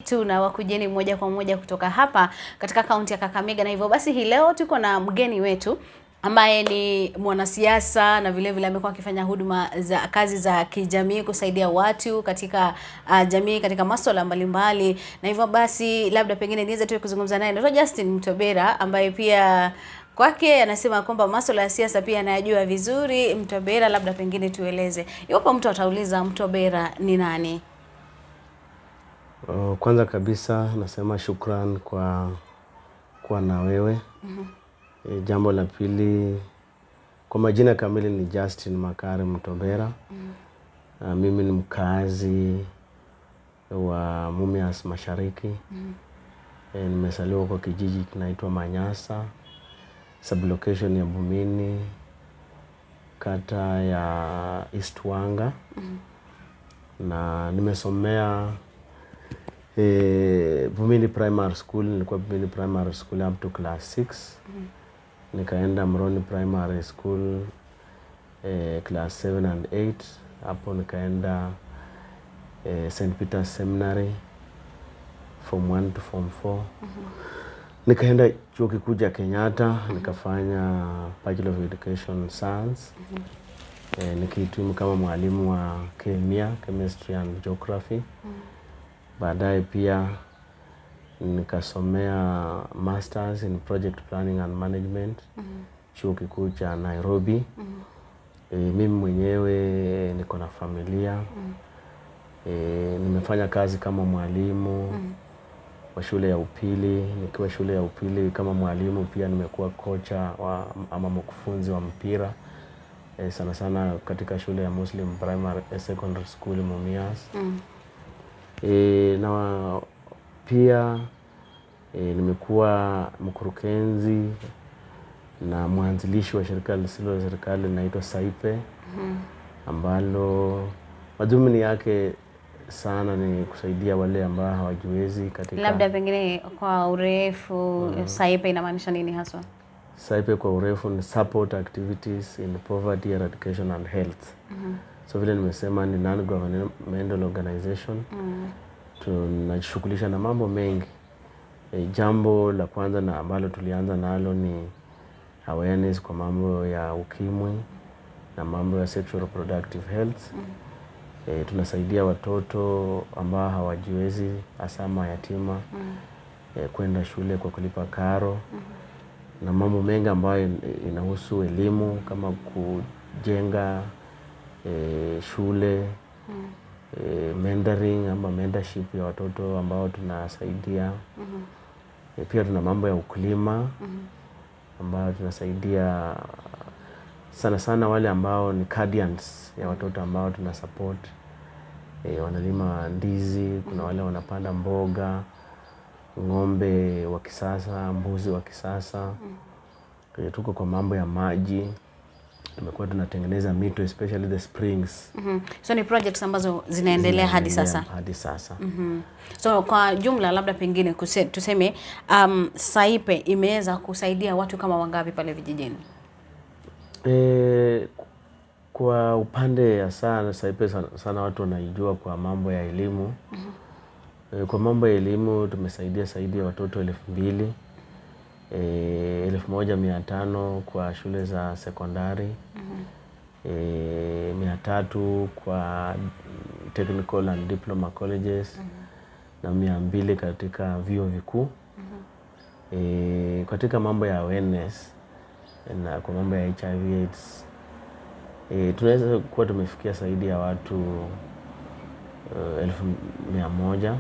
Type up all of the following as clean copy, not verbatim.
Tuna wakujeni moja kwa moja kutoka hapa katika kaunti ya Kakamega, na hivyo basi hii leo tuko na mgeni wetu ambaye ni mwanasiasa na vile vile amekuwa akifanya huduma za kazi za kijamii kusaidia watu katika jamii katika masuala mbalimbali, na hivyo basi labda pengine niweze tu kuzungumza naye Dr. Justin Mutobera ambaye pia kwake anasema kwamba masuala ya siasa pia anayajua vizuri. Mutobera, labda pengine tueleze iwapo mtu atauliza Mutobera ni nani? Kwanza kabisa nasema shukran kwa na wewe. Jambo la pili, kwa majina kamili ni Justin Makari Mutobera. Mimi ni mkazi wa Mumias Mashariki. Nimesaliwa kwa kijiji kinaitwa Manyasa, sublocation ya Bumini, kata ya East Wanga. Na nimesomea Bumini Primary School. Nilikuwa Bumini Primary School up to class 6. Nikaenda Mroni Primary School class 7 and 8. Hapo nikaenda St. Peter's Seminary form 1 to form 4. Nikaenda chuo kikuu cha Kenyatta, nikafanya Bachelor of Education Science. Nikihitimu kama mwalimu wa kemia, chemistry and geography. Baadaye pia nikasomea masters in project planning and management chuo kikuu cha Nairobi. Mimi mwenyewe niko na familia. Nimefanya kazi kama mwalimu wa shule ya upili. Nikiwa shule ya upili kama mwalimu pia nimekuwa kocha ama mkufunzi wa mpira sana sana katika shule ya Muslim Primary Secondary School Mumias. Na pia nimekuwa mkurugenzi na mwanzilishi wa shirika lisilo la serikali linaloitwa Saipe, ambalo madhumuni yake sana ni kusaidia wale ambao hawajiwezi katika. Labda pengine kwa urefu Saipe inamaanisha nini haswa? Saipe kwa urefu ni support activities in poverty eradication and health. So vile nimesema ni non-governmental organization. Tunajishughulisha na mambo mengi. Jambo la kwanza na ambalo tulianza nalo ni awareness kwa mambo ya ukimwi na mambo ya sexual reproductive health. Tunasaidia watoto ambao hawajiwezi, hasa mayatima, kwenda shule kwa kulipa karo. Na mambo mengi ambayo inahusu elimu kama kujenga shule, mentoring ama mentorship ya watoto ambao tunasaidia. Pia tuna mambo ya ukulima ambao tunasaidia sana sana wale ambao ni guardians ya watoto ambao tunasupport. Wanalima ndizi, kuna wale wanapanda mboga, ng'ombe wa kisasa, mbuzi wa kisasa. Tuko kwa mambo ya maji. Tumekuwa tunatengeneza mito, especially the springs. So ni projects ambazo zinaendelea hadi sasa. Hadi sasa. So kwa jumla labda pengine tuseme Saipe imeweza kusaidia watu kama wangapi pale vijijini? Kwa upande ya sana Saipe sana watu wanaijua kwa mambo ya elimu. Kwa mambo ya elimu tumesaidia zaidi ya watoto 2,000, 1,500 kwa shule za sekondari, 300 kwa technical and diploma colleges, na 200 katika vyuo vikuu. Katika mambo ya awareness na kwa mambo ya HIV/AIDS tunaweza kuwa tumefikia zaidi ya watu 1,100.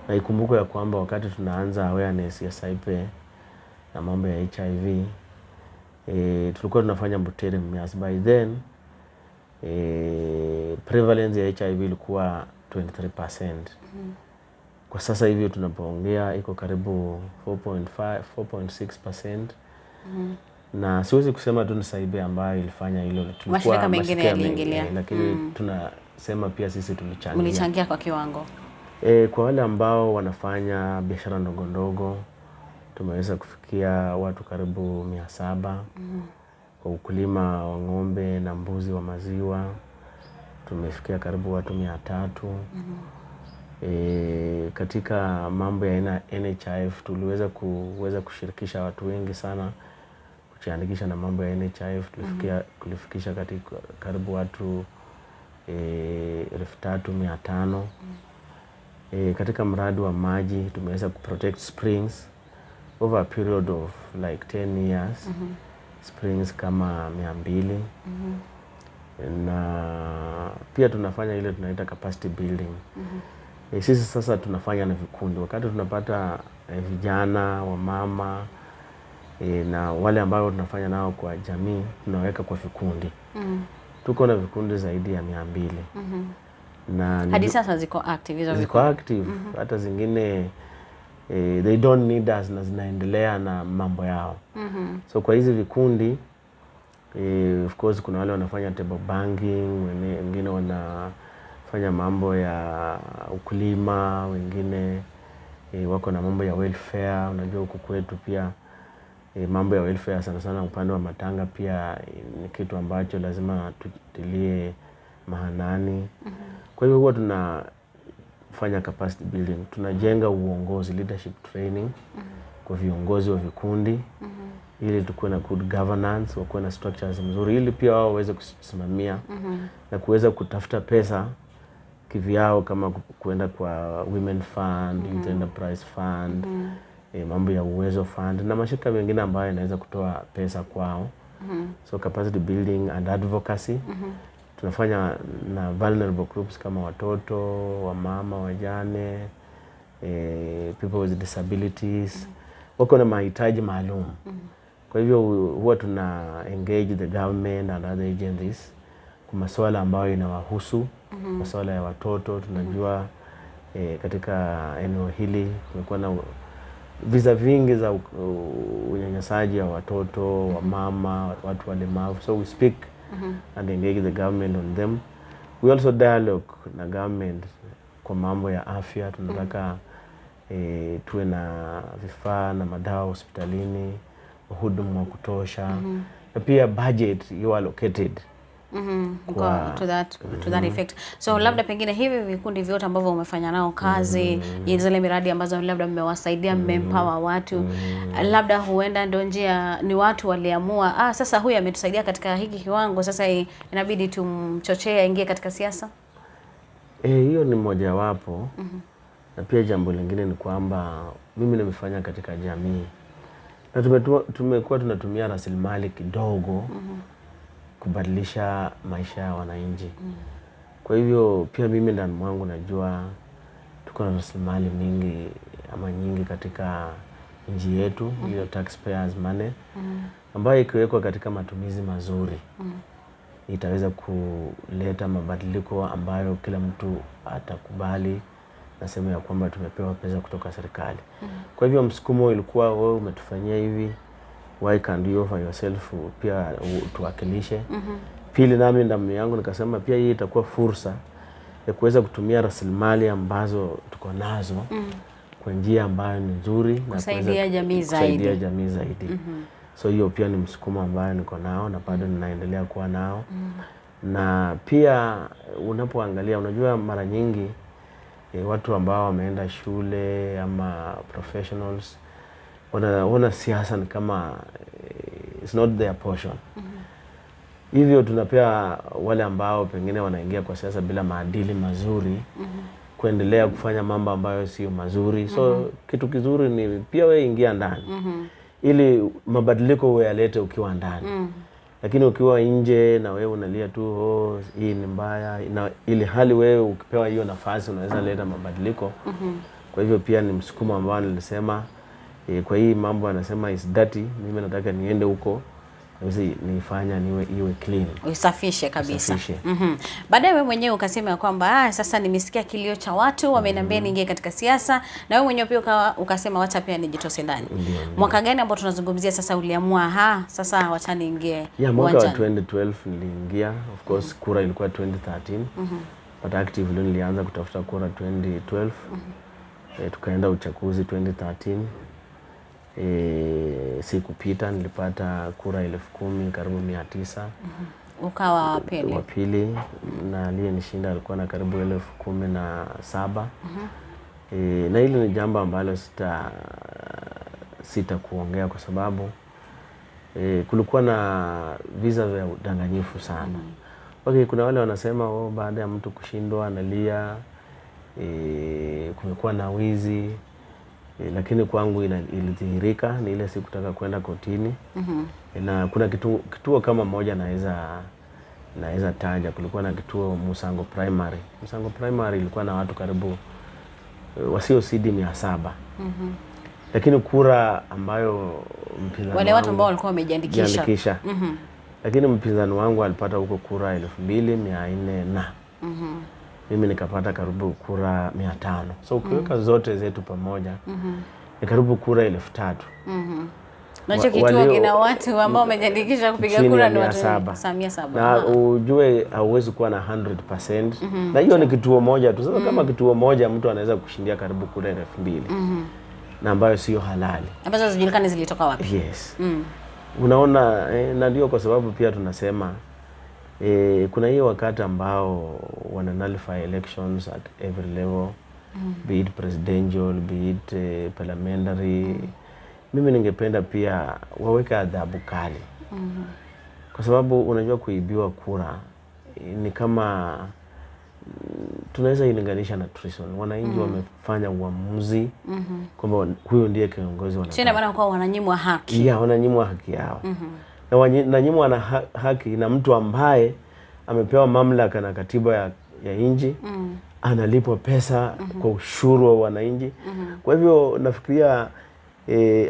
Na ikumbuke ya kwamba wakati tunaanza awareness ya Saipe na mambo ya HIV, tulikuwa tunafanya Butere Mumias. By then prevalence ya HIV ilikuwa 23%. Kwa sasa hivi tunapoongea iko karibu 4.6%. Na siwezi kusema tu ni Saipe ambayo ilifanya hilo, tulikuwa mengine yaliingilia, lakini tunasema pia sisi tulichangia. Mlichangia kwa kiwango. Kwa wale ambao wanafanya biashara ndogo ndogo tumeweza kufikia watu karibu 700. Kwa ukulima wa ng'ombe na mbuzi wa maziwa tumefikia karibu watu 300. Katika mambo ya NHIF tuliweza kushirikisha watu wengi sana kujiandikisha na mambo ya NHIF. Tulifikisha katika karibu watu 3,500. Katika mradi wa maji tumeweza kuprotect springs over a period of like 10 years. Springs kama 200. Na pia tunafanya ile tunaita capacity building. Sisi sasa tunafanya na vikundi. Wakati tunapata vijana, wamama na wale ambao tunafanya nao kwa jamii, tunaweka kwa vikundi. Tuko na vikundi zaidi ya 200. Na hadi sasa ziko active hizo vikundi. Ziko active. Hata zingine they don't need us na zinaendelea na mambo yao. So kwa hizi vikundi of course kuna wale wanafanya table banking, wengine wanafanya mambo ya ukulima, wengine wako na mambo ya welfare. Unajua huku kwetu pia mambo ya welfare sana sana upande wa matanga pia ni kitu ambacho lazima tutilie maanani. Kwa hivyo huwa tunafanya capacity building, tunajenga uongozi, leadership training kwa viongozi wa vikundi. Ili tukuwe na good governance, wakuwe na structures mzuri, ili pia wao waweze kusimamia na kuweza kutafuta pesa kivyao, kama kuenda kwa Women Fund, Enterprise Fund, mambo ya Uwezo Fund na mashirika mengine ambayo yanaweza kutoa pesa kwao. So capacity building and advocacy. Tunafanya na vulnerable groups kama watoto, wamama, wajane, people with disabilities, wako na mahitaji maalum. Kwa hivyo huwa tuna engage the government and other agencies kwa masuala ambayo inawahusu. Masuala ya watoto, tunajua katika eneo hili kumekuwa na visa vingi za unyanyasaji wa watoto, wa mama, watu walemavu. So we speak and engage the government on them. We also dialogue na government kwa mambo ya afya. Tunataka tuwe na vifaa na madawa hospitalini, huduma wa kutosha, na pia budget you allocated to that effect. So labda pengine hivi vikundi vyote ambavyo umefanya nao kazi, zile miradi ambazo labda mmewasaidia, mmempower watu, labda huenda ndio njia ni watu waliamua sasa huyu ametusaidia katika hiki kiwango, sasa inabidi tumchochee aingie katika siasa. Hiyo ni moja wapo. Na pia jambo lingine ni kwamba mimi nimefanya katika jamii. Na tumekuwa tunatumia rasilimali kidogo kubadilisha maisha ya wananchi. Kwa hivyo pia mimi ndani mwangu najua tuko na rasilimali mingi ama nyingi katika nchi yetu, hiyo taxpayers money, ambayo ikiwekwa katika matumizi mazuri itaweza kuleta mabadiliko ambayo kila mtu atakubali na sema ya kwamba tumepewa pesa kutoka serikali. Kwa hivyo msukumo ilikuwa wewe umetufanyia hivi, why can't you offer yourself pia tuwakilishe. Pili nami ndani yangu nikasema pia hii itakuwa fursa ya kuweza kutumia rasilimali ambazo tuko nazo kwa njia ambayo ni nzuri na kusaidia jamii zaidi. So hiyo pia ni msukumo ambayo niko nao na bado ninaendelea kuwa nao. Na pia unapoangalia, unajua mara nyingi watu ambao wameenda shule ama professionals wanaona siasa ni kama it's not their portion. Hivyo tunapea wale ambao pengine wanaingia kwa siasa bila maadili mazuri kuendelea kufanya mambo ambayo sio mazuri. So kitu kizuri ni pia wewe ingia ndani ili mabadiliko uyalete ukiwa ndani. Lakini ukiwa nje na wewe unalia tu hii ni mbaya, na ili hali wewe ukipewa hiyo nafasi unaweza leta mabadiliko. Kwa hivyo pia ni msukumo ambao nilisema kwa hii mambo anasema is dirty, mimi nataka niende huko nifanya iwe clean, usafishe kabisa. Baadaye wewe mwenyewe ukasema kwamba sasa nimesikia kilio cha watu, wameniambia niingie katika siasa, na wewe mwenyewe pia ukasema wacha pia nijitose ndani. Mwaka gani ambao tunazungumzia sasa uliamua sasa wacha niingie? Mwaka wa 2012 niliingia. Of course kura ilikuwa 2013. But actively nilianza kutafuta kura 2012. Tukaenda uchaguzi 2013. Sikupita, nilipata kura 10,000 karibu 900. Ukawa pili. Wa pili, na aliyenishinda alikuwa na karibu 17,000. Na hili ni jambo ambalo sita kuongea kwa sababu kulikuwa na visa vya udanganyifu sana. Okay, kuna wale wanasema baada ya mtu kushindwa analia, kumekuwa na wizi, lakini kwangu ilidhihirika ni ile sikutaka kwenda kotini. Na kuna kituo kama moja naweza taja. Kulikuwa na kituo Musango Primary. Musango Primary ilikuwa na watu karibu wasiozidi 700. Lakini kura ambayo mpinzani wale watu ambao walikuwa wamejiandikisha. Lakini mpinzani wangu alipata huko kura 2,400 na mimi nikapata karibu kura 500. So ukiweka zote zetu pamoja ni karibu kura 3,000. Na hicho kituo kina watu ambao wamejiandikisha kupiga kura ni watu 700. Na ujue hauwezi kuwa na 100%. Na hiyo ni kituo moja tu. Sasa kama kituo moja mtu anaweza kushindia karibu kura 2,000. Na ambayo sio halali. Ambazo zijulikane zilitoka wapi. Yes. Unaona, na ndio kwa sababu pia tunasema kuna hiyo wakati ambao wana nullify elections at every level, be it presidential, be it parliamentary. Mimi ningependa pia waweke adhabu kali. Kwa sababu unajua kuibiwa kura ni kama tunaweza ilinganisha na treason. Wananchi wamefanya uamuzi kwamba huyo ndiye kiongozi wanataka. Sio maana kwa wananyimwa haki. Wananyimwa haki yao. Na wananyimwa na haki na mtu ambaye amepewa mamlaka na katiba ya nchi, analipwa pesa kwa ushuru wa wananchi. Kwa hivyo nafikiria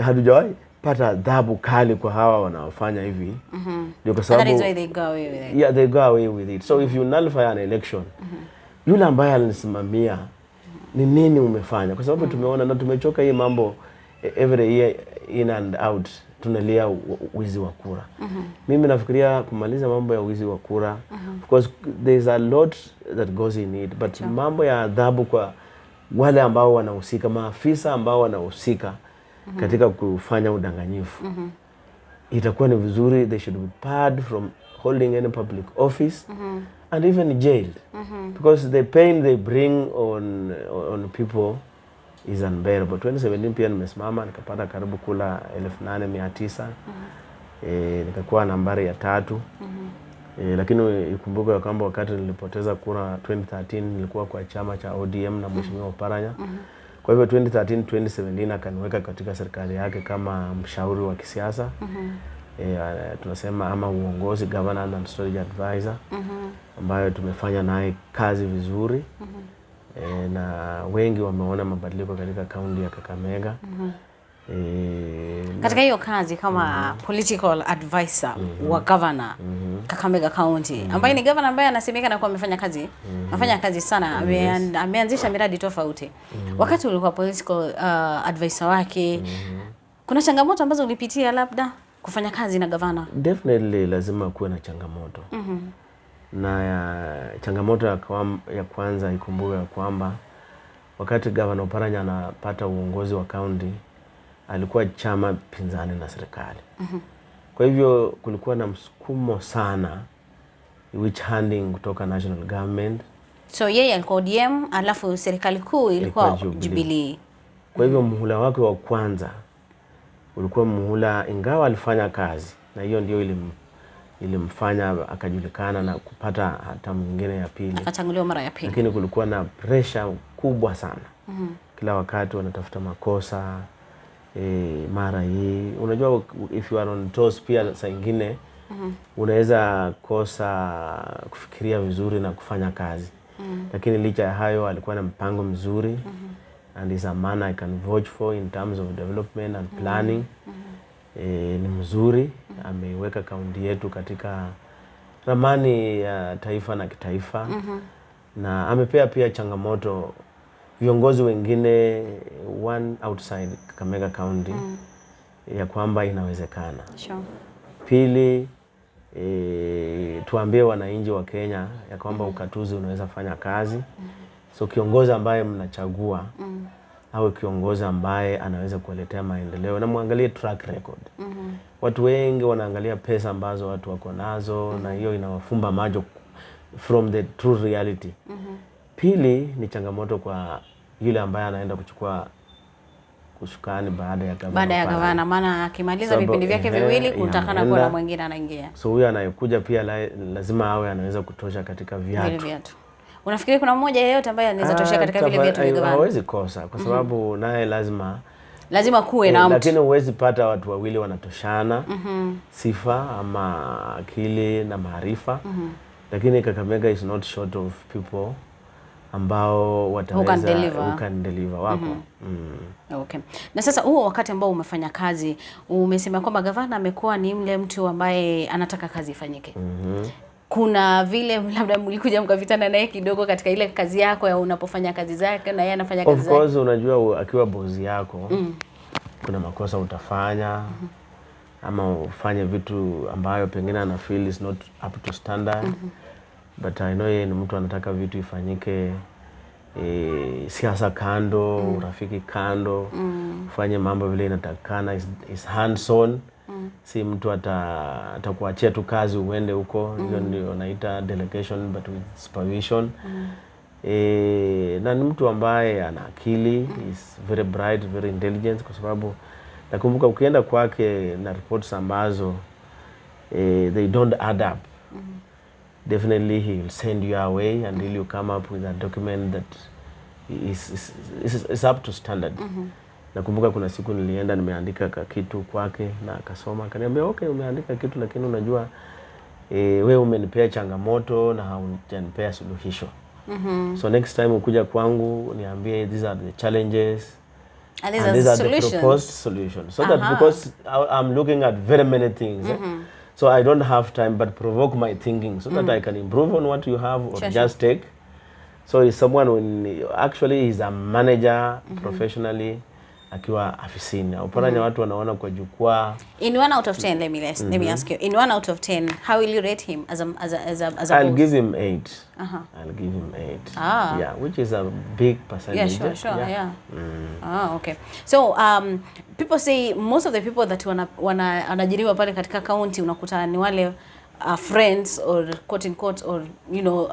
hatujawahi pata adhabu kali kwa hawa wanaofanya hivi. Ndio kwa sababu that is why they go away with it. Yeah, they go away with it. So if you nullify an election, yule ambaye alisimamia ni nini umefanya? Kwa sababu tumeona na tumechoka hii mambo every year in and out tunalia wizi wa kura. Mimi nafikiria kumaliza mambo ya wizi wa kura, because there's a lot that goes in it, but mambo ya adhabu kwa wale ambao wanahusika, maafisa ambao wanahusika katika kufanya udanganyifu, itakuwa ni vizuri. They should be barred from holding any public office and even jailed, because the pain they bring on people is unbearable. 2017 pia nimesimama nikapata karibu kula 8,900. Nikakuwa nambari ya 3. Lakini ikumbuke ya kwamba wakati nilipoteza kura 2013 nilikuwa kwa chama cha ODM na Mheshimiwa Oparanya. Kwa hivyo 2013 2017 akaniweka katika serikali yake kama mshauri wa kisiasa. Tunasema ama uongozi, governance and strategy advisor, ambayo tumefanya naye kazi vizuri. Na wengi wameona mabadiliko katika kaunti ya Kakamega. Katika hiyo kazi kama political advisor wa governor Kakamega County, ambaye ni governor ambaye anasemekana kuwa amefanya kazi, anafanya kazi sana, ameanzisha miradi tofauti. Wakati ulikuwa political advisor wake, kuna changamoto ambazo ulipitia labda kufanya kazi na governor? Definitely lazima kuwe na changamoto. Na changamoto ya kwanza ikumbuke kwamba wakati Governor Oparanya anapata uongozi wa county alikuwa chama pinzani na serikali. Kwa hivyo kulikuwa na msukumo sana which handing kutoka national government. So yeye alikuwa ODM, alafu serikali kuu ilikuwa Jubilee. Kwa hivyo muhula wake wa kwanza ulikuwa muhula, ingawa alifanya kazi, na hiyo ndio ilimfanya akajulikana na kupata hata mwingine ya pili. Akachaguliwa mara ya pili. Lakini kulikuwa na pressure kubwa sana. Kila wakati wanatafuta makosa, mara hii. Unajua if you are on toes pia saa ingine unaweza kosa kufikiria vizuri na kufanya kazi. Lakini licha ya hayo alikuwa na mpango mzuri. And is a man I can vouch for in terms of development and planning. Ni mzuri, ameiweka kaunti yetu katika ramani ya taifa na kitaifa. Na amepea pia changamoto viongozi wengine one outside Kakamega County ya kwamba inawezekana. Pili, tuambie wananchi wa Kenya ya kwamba ukatuzi unaweza fanya kazi. So kiongozi ambaye mnachagua awe kiongozi ambaye anaweza kuletea maendeleo, na muangalie track record. Watu wengi wanaangalia pesa ambazo watu wako nazo, na hiyo inawafumba macho from the true reality. Pili ni changamoto kwa yule ambaye anaenda kuchukua kushukani baada ya gavana, maana akimaliza vipindi vyake viwili kutakana kwa mwingine anaingia. So huyu anayekuja pia lazima awe anaweza kutosha katika viatu. Unafikiri kuna mmoja yeyote ambaye anaweza tosha katika vile viatu vya gavana? Hawezi kosa kwa sababu naye lazima kuwe na mtu. Lakini huwezi pata watu wawili wanatoshana sifa ama akili na maarifa. Lakini Kakamega is not short of people ambao wataweza who can deliver wako. Okay. Na sasa huo wakati ambao umefanya kazi, umesema kwamba gavana amekuwa ni mle mtu ambaye anataka kazi ifanyike. Kuna vile labda mlikuja mkavitana naye kidogo katika ile kazi yako ya unapofanya kazi zake na yeye anafanya kazi zake? Of course, unajua akiwa bosi yako kuna makosa utafanya ama ufanye vitu ambayo pengine ana feel is not up to standard. But I know yeye ni mtu anataka vitu ifanyike, siasa kando, urafiki kando, ufanye mambo vile inatakana, is hands on. Si mtu atakuachia tu kazi uende huko, hiyo ndio naita delegation but with supervision. Na ni mtu ambaye ana akili, is very bright, very intelligent, kwa sababu nakumbuka ukienda kwake na reports ambazo they don't add up. Definitely he will send you away until you come up with a document that is up to standard. Nakumbuka kuna siku nilienda nimeandika kitu kwake na akasoma akaniambia okay, umeandika kitu lakini unajua wewe umenipea changamoto na haujanipea suluhisho. So next time ukuja kwangu niambie these are the challenges and these are the proposed solutions. So that because I'm looking at very many things. So I don't have time, but provoke my thinking so that I can improve on what you have or just take. So he's someone when actually he's a manager professionally akiwa afisini. Uparanya watu wanaona kwa jukwaa. In 1 out of 10, let me ask you. In 1 out of 10, how will you rate him as a I'll give him 8. I'll give him 8. Yeah, which is a big percentage. Yeah, sure, yeah. Okay. So people say most of the people that wanajiriwa pale katika county unakuta ni wale friends or quote in quote or you know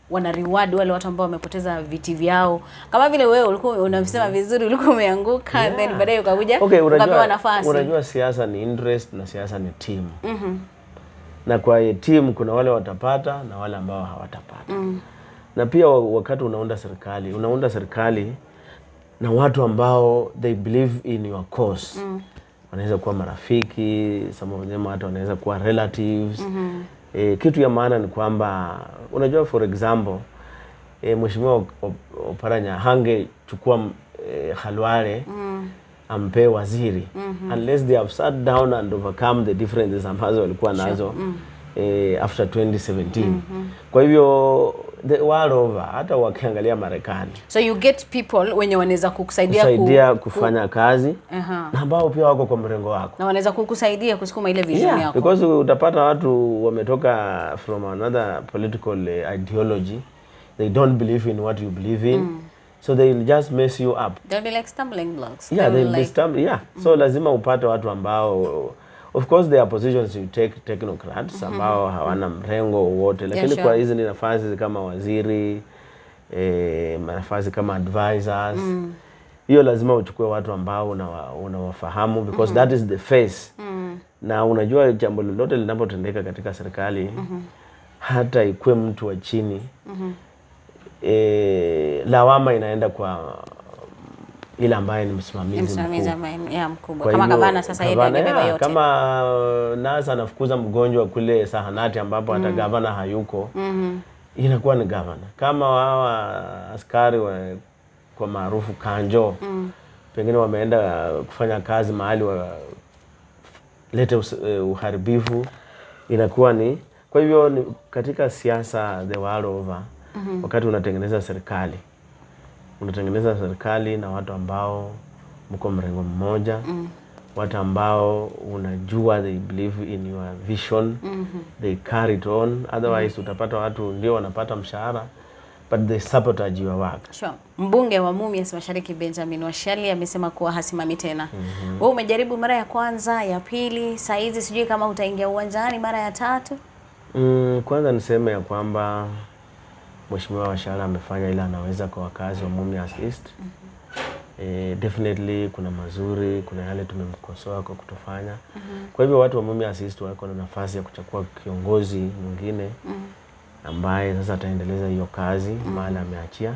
wana reward wale watu ambao wamepoteza viti vyao, kama vile wewe ulikuwa unamsema vizuri, ulikuwa umeanguka then baadaye ukakuja ukapewa nafasi. Unajua siasa ni interest na siasa ni team. Na kwa team kuna wale watapata na wale ambao hawatapata. Na pia wakati unaunda serikali na watu ambao they believe in your cause. Wanaweza kuwa marafiki, some of them hata wanaweza kuwa relatives. Kitu ya maana ni kwamba unajua for example mheshimiwa Oparanya hangechukua Khalwale ampe waziri unless they have sat down and overcome the differences ambazo walikuwa nazo after 2017. Kwa hivyo the world over, hata wakiangalia Marekani. So you get people wenye wanaweza kukusaidia kufanya kazi na ambao pia wako kwa mrengo wako. Na wanaweza kukusaidia kusukuma ile vision yako. Because utapata watu wametoka from another political ideology. They don't believe in what you believe in. So they will just mess you up. They'll be like stumbling blocks. Yeah, they'll be stumbling. So lazima upate watu ambao, of course there are positions you take technocrats ambao hawana mrengo wote, lakini kwa hizi ni nafasi kama waziri, nafasi kama advisors, hiyo lazima uchukue watu ambao unawafahamu because that is the face. Na unajua jambo lolote linapotendeka katika serikali, hata ikue mtu wa chini, lawama inaenda kwa ile ambaye ni msimamizi mkubwa. Kama gavana sasa yeye amebeba yote. Kama nasa anafukuza mgonjwa kule Sahanati ambapo hata gavana hayuko, inakuwa ni gavana. Kama hawa askari kwa maarufu kanjo, pengine wameenda kufanya kazi mahali lete uharibifu, inakuwa ni. Kwa hivyo katika siasa the world over, wakati unatengeneza serikali na watu ambao mko mrengo mmoja, watu ambao unajua they believe in your vision, they carry it on. Otherwise utapata watu ndio wanapata mshahara but they sabotage your work. Sure. Mbunge wa Mumias Mashariki Benjamin Washali amesema kuwa hasimami tena. Wewe umejaribu mara ya kwanza, ya pili, saa hizi sijui kama utaingia uwanjani mara ya tatu? Kwanza niseme ya kwamba Mheshimiwa Washali amefanya ile anaweza kwa wakazi wa Mumias East. Definitely kuna mazuri, kuna yale tumemkosoa kwa kutofanya. Kwa hivyo watu wa Mumias East wako na nafasi ya kuchagua kiongozi mwingine ambaye sasa ataendeleza hiyo kazi mahali ameachia.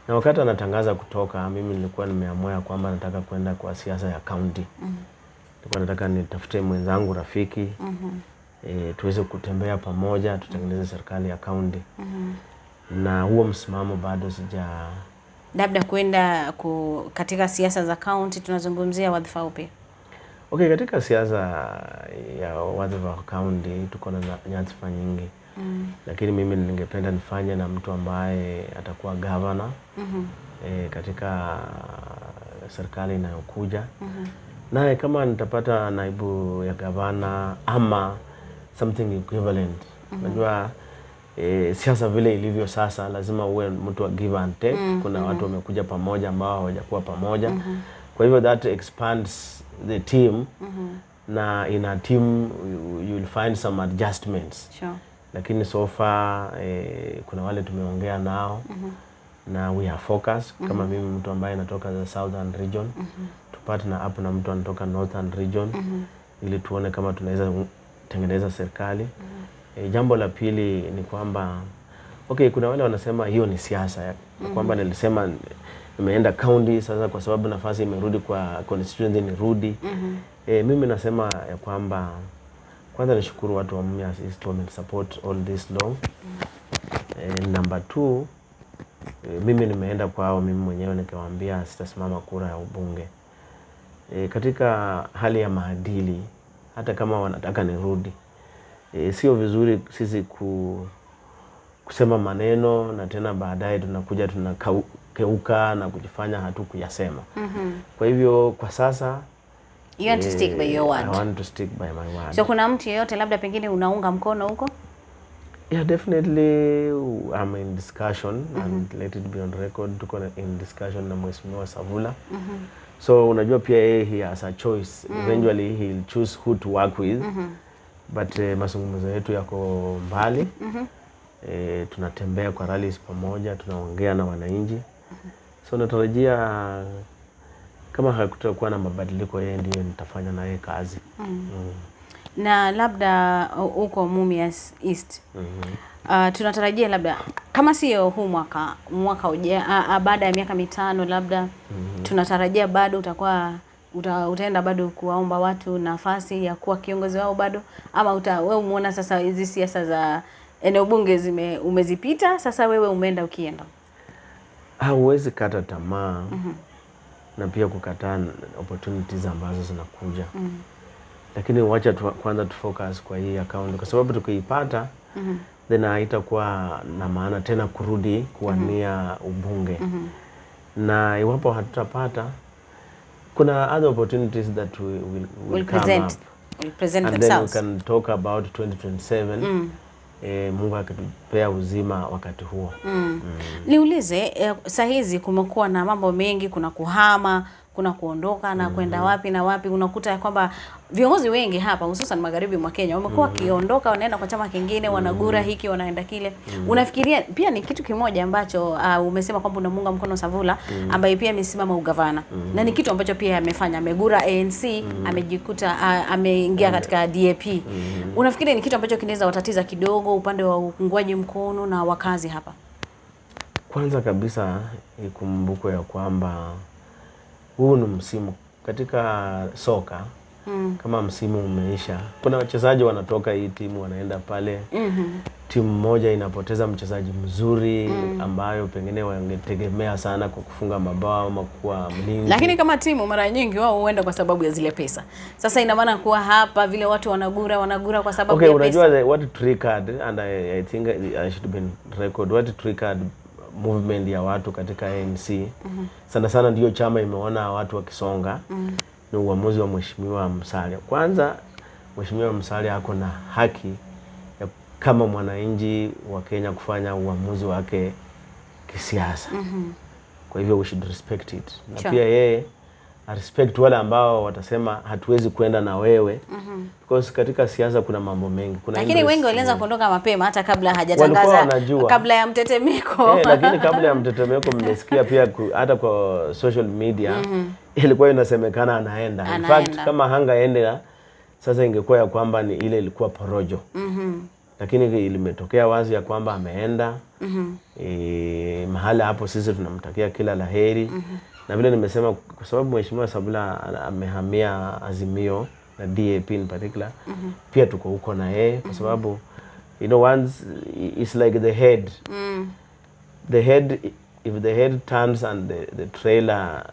Na wakati anatangaza kutoka, mimi nilikuwa nimeamua kwamba nataka kwenda kwa siasa ya county. Nilikuwa nataka nitafute mwenzangu rafiki, tuweze kutembea pamoja, tutengeneze serikali ya county. Na huo msimamo bado sija labda kwenda katika siasa za county. Tunazungumzia wadhifa upi? Okay, katika siasa ya wadhifa wa county tuko na nyadhifa nyingi. Lakini mimi ningependa nifanye na mtu ambaye atakuwa governor katika serikali inayokuja. Naye kama nitapata naibu ya governor ama something equivalent. Unajua siasa vile ilivyo sasa lazima uwe mtu wa give and take. Kuna watu wamekuja pamoja ambao hawajakuwa pamoja. Kwa hivyo that expands the team. Na in a team you will find some adjustments. Sure. Lakini so far kuna wale tumeongea nao na we are focused. Kama mimi mtu ambaye natoka the Southern region, tupartner up na mtu anatoka Northern region ili tuone kama tunaweza tengeneza serikali. Jambo la pili ni kwamba okay, kuna wale wanasema hiyo ni siasa kwamba nilisema nimeenda county sasa kwa sababu nafasi imerudi kwa constituency nirudi. Mimi nasema ya kwamba kwanza nishukuru watu wa Mumias East wame support all this long. Number 2, mimi nimeenda kwao mimi mwenyewe nikawaambia sitasimama kura ya ubunge. Katika hali ya maadili, hata kama wanataka nirudi, sio vizuri sisi kusema maneno na tena baadaye tunakuja tunakeuka na kujifanya hatukuyasema. Kwa hivyo kwa sasa you want to stick by your word. I want to stick by my word. So kuna mtu yeyote labda pengine unaunga mkono huko? Yeah, definitely I'm in discussion and let it be on record. Tuko in discussion na Mheshimiwa Savula. So unajua pia he has a choice. Eventually he'll choose who to work with. But mazungumzo yetu yako mbali. Tunatembea kwa rallies pamoja, tunaongea na wananchi. So natarajia kama hakutakuwa na mabadiliko, yeye ndiye nitafanya naye kazi. Na labda huko Mumias East, tunatarajia labda kama sio huu mwaka ujao, baada ya miaka 5 labda tunatarajia bado utaenda bado kuwaomba watu nafasi ya kuwa kiongozi wao bado, ama wewe umeona sasa hizi siasa za eneo bunge umezipita, sasa wewe umeenda ukienda? Hauwezi kata tamaa na pia kukataa opportunities ambazo zinakuja. Lakini wacha kwanza tufocus kwa hii account kwa sababu tukiipata then haitakuwa na maana tena kurudi kuwania ubunge. Na iwapo hatutapata, kuna other opportunities that will come up. Will present and themselves. Then we can talk about 2027. Mungu akitupea uzima wakati huo. Niulize, saa hizi kumekuwa na mambo mengi, kuna kuhama, kuna kuondoka na kwenda wapi na wapi. Unakuta ya kwamba viongozi wengi hapa hususan magharibi mwa Kenya wamekuwa wakiondoka wanaenda kwa chama kingine, wanagura hiki wanaenda kile. Unafikiria pia ni kitu kimoja ambacho umesema kwamba unamunga mkono Savula ambaye pia amesimama ugavana. Na ni kitu ambacho pia amefanya, amegura ANC, amejikuta ameingia katika DAP. Unafikiria ni kitu ambacho kinaweza watatiza kidogo upande wa uungwaji mkono na wakazi hapa? Kwanza kabisa ikumbukwe ya kwamba huu ni msimu katika soka. Kama msimu umeisha, kuna wachezaji wanatoka hii timu wanaenda pale. Timu moja inapoteza mchezaji mzuri ambayo pengine wangetegemea sana kwa kufunga mabao ama kuwa mlinzi. Lakini kama timu mara nyingi wao huenda kwa sababu ya zile pesa. Sasa ina maana kuwa hapa vile watu wanagura kwa sababu ya pesa. Unajua what triggered, and I think I should be record what triggered movement ya watu katika ANC. Sana sana ndio chama imeona watu wakisonga. Ni uamuzi wa Mheshimiwa Musalia. Kwanza Mheshimiwa Musalia ako na haki ya kama mwananchi wa Kenya kufanya uamuzi wake kisiasa. Kwa hivyo we should respect it. Na pia yeye respect wale ambao watasema hatuwezi kwenda na wewe. Because katika siasa kuna mambo mengi. Lakini wengi walianza kuondoka mapema hata kabla hajatangaza, kabla ya mtetemeko. Lakini kabla ya mtetemeko mmesikia pia hata kwa social media ilikuwa inasemekana anaenda. In fact kama hangaenda sasa ingekuwa ya kwamba ni ile ilikuwa porojo. Lakini ilimetokea wazi ya kwamba ameenda. Mahali hapo sisi tunamtakia kila laheri. Na vile nimesema kwa sababu Mheshimiwa Sabula amehamia Azimio na DAP in particular, pia tuko huko na yeye kwa sababu you know once it's like the head. The head, if the head turns and the trailer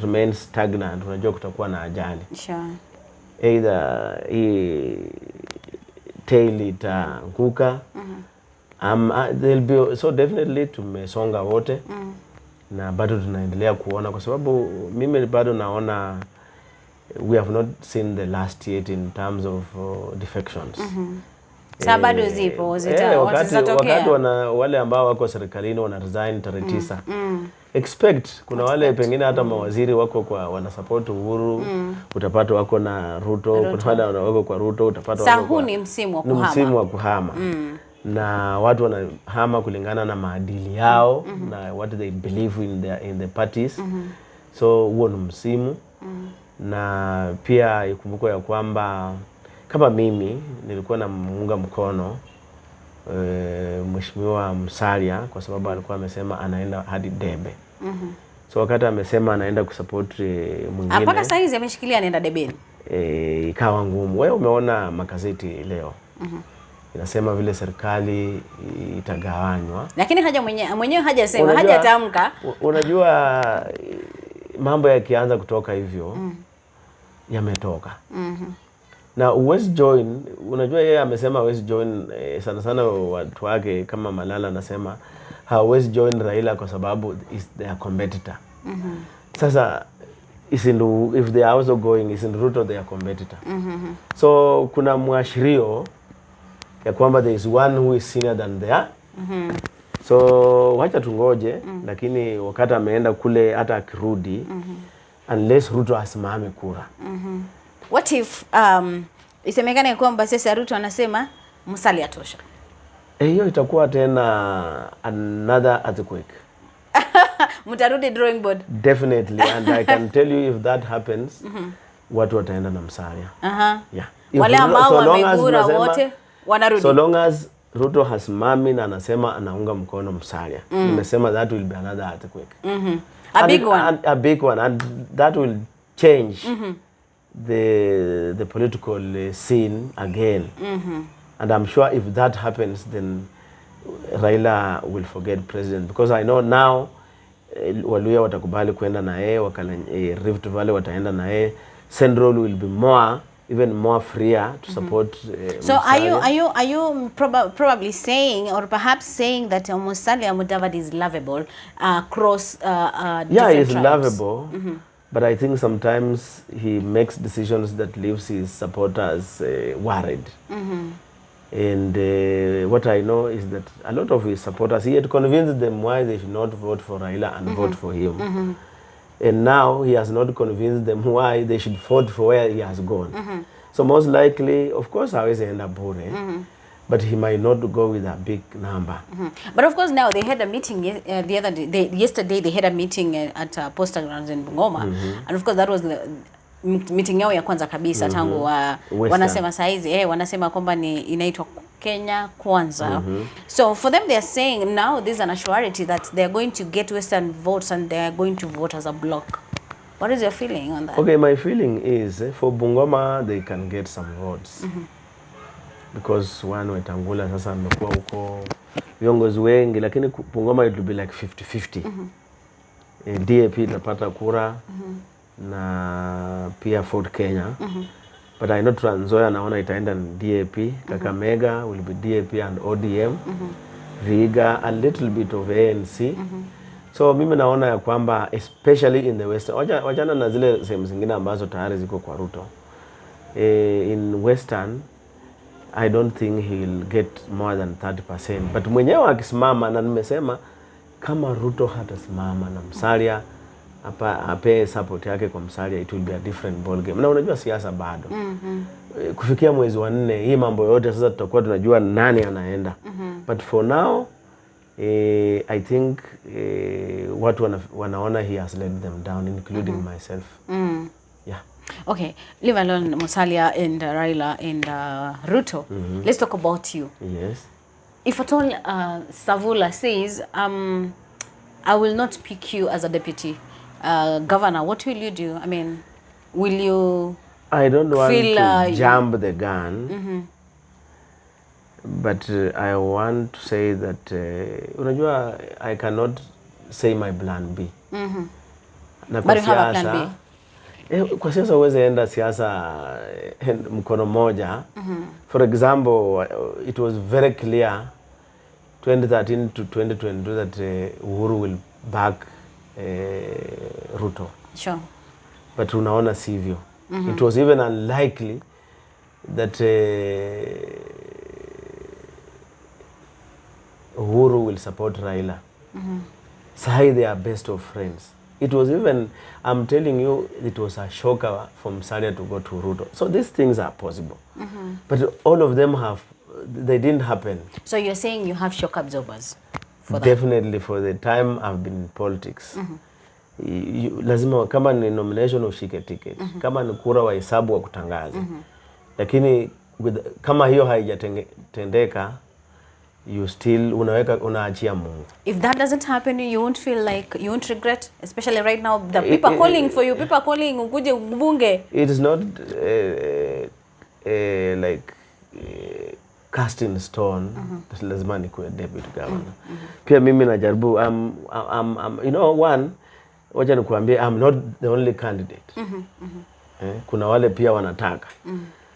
remains stagnant, unajua kutakuwa na ajali. Either tail itaanguka. There'll be, so definitely tumesonga wote. Na bado tunaendelea kuona kwa sababu mimi bado naona we have not seen the last yet in terms of defections. Bado zipo wakati wale ambao wako serikalini wana resign tarehe 9. Expect kuna wale pengine hata mawaziri wako kwa wana support Uhuru, utapata wako na Ruto. Kuna wale wako kwa Ruto, utapata wako kwa ni msimu wa kuhama. Na watu wanahama kulingana na maadili yao na what they believe in the parties. So huo ni msimu. Na pia ikumbuko ya kwamba kama mimi nilikuwa na muunga mkono Mheshimiwa Musalia kwa sababu alikuwa amesema anaenda hadi debe. So wakati amesema anaenda kusupport mwingine, mpaka sasa hizi ameshikilia anaenda debeni, ikawa ngumu. Wewe umeona magazeti leo inasema vile serikali itagawanywa, lakini haja mwenyewe hajasema, hajatamka. Unajua mambo yakianza kutoka hivyo yametoka. Na West join, unajua yeye amesema West join sana sana watu wake kama Malala anasema West join Raila kwa sababu is their competitor. Sasa if they are also going, isn't Ruto their competitor? So kuna mwashirio ya kwamba there is one who is senior than there. So wacha tungoje, lakini wakati ameenda kule hata akirudi unless Ruto asimame kura. What if isemekane kwamba sasa Ruto anasema Musalia Tosha? Hiyo itakuwa tena another earthquake. Mtarudi drawing board. Definitely, and I can tell you if that happens, watu wataenda na Musalia. Yeah. Wale ambao wamegura wote wanarudi. So long as Ruto hasimami na anasema anaunga mkono Musalia, nimesema that will be another earthquake. A big one, and that will change the political scene again. And I'm sure if that happens, then Raila will forget president, because I know now Waluya watakubali kwenda na yeye, Rift Valley wataenda na yeye, Central will be even more freer to support so Musalia. Are you probably saying, or perhaps saying, that Musalia Mudavadi is lovable across yeah, he's lovable. But I think sometimes he makes decisions that leaves his supporters worried. And what I know is that a lot of his supporters, he had convinced them why they should not vote for Raila and vote for him. And now he has not convinced them why they should vote for where he has gone. So most likely, of course, hawezi enda bure. But he might not go with a big number. But of course, now they had a meeting the other day. Yesterday they had a meeting at Posta Grounds in Bungoma, and of course that was the meeting yao ya kwanza kabisa tangu wanasema saizi wanasema kwamba ni inaitwa Kenya Kwanza. So for them they are saying now there's an assurity that they are going to get Western votes and they are going to vote as a block. What is your feeling on that? Okay, my feeling is for Bungoma they can get some votes. Because one Wetangula sasa amekuwa huko viongozi wengi, lakini Bungoma it will be like 50-50. DAP itapata kura na pia Fort Kenya. But I know Trans Nzoia naona itaenda DAP, Kakamega will be DAP and ODM, Vihiga a little bit of ANC. So mimi naona ya kwamba especially in the Western, wajana na zile sehemu zingine ambazo tayari ziko kwa Ruto. In Western I don't think he will get more than 30%. But mwenyewe akisimama, na nimesema kama Ruto hatasimama na Musalia ape support yake kwa Musalia, it will be a different ball game. Na unajua siasa bado. Kufikia mwezi wa 4 hii mambo yote sasa tutakuwa tunajua nani anaenda. But for now I think watu wanaona he has let them down, including myself. Yeah. Okay, leave alone Musalia and Raila and Ruto. Let's talk about you. Yes. If at all Savula says, I will not pick you as a deputy governor, what will you do? I mean, will you I don't want to jump the gun, but I want to say that unajua I cannot say my plan B. Na but you have a plan B. Kwa siasa uweze enda siasa mkono moja. For example, it was very clear 2013 to 2022 that Uhuru will back Ruto. Sure. But unaona sivyo. It was even unlikely that Uhuru will support Raila. Sahi they are best of friends. It was even, I'm telling you, it was a shocker for Musalia to go to Ruto. So these things are possible. But all of them they didn't happen. So you're saying you have shock absorbers for that? Definitely, for the time I've been in politics. Lazima kama ni nomination ushike ticket. Kama ni kura wa hesabu wa kutangaza. Lakini kama hiyo haijatendeka, you still unaachia Mungu. If that doesn't happen, you won't feel like, you won't regret, especially right now the people are calling for you, people are calling ukuje bunge. It is not like cast in stone. Lazima nikuwe deputy governor. Pia mimi najaribu, you know, wacha nikuambie, I'm not the only candidate. Kuna wale pia wanataka.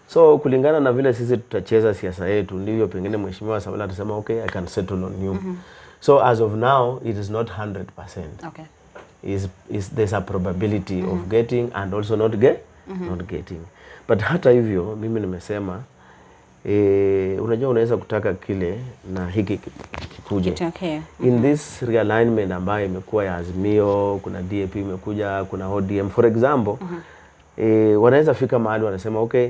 So kulingana na vile sisi tutacheza siasa yetu, ndivyo pengine mheshimiwa Savula atasema okay, I can settle on you. So as of now, it is not 100%. Okay. There's a probability of getting and also not getting. But hata hivyo mimi nimesema unajua unaweza kutaka kile na hiki kikuje. Okay. In this realignment ambayo imekuwa ya Azimio, kuna DAP imekuja, kuna ODM for example, wanaweza fika mahali wanasema okay,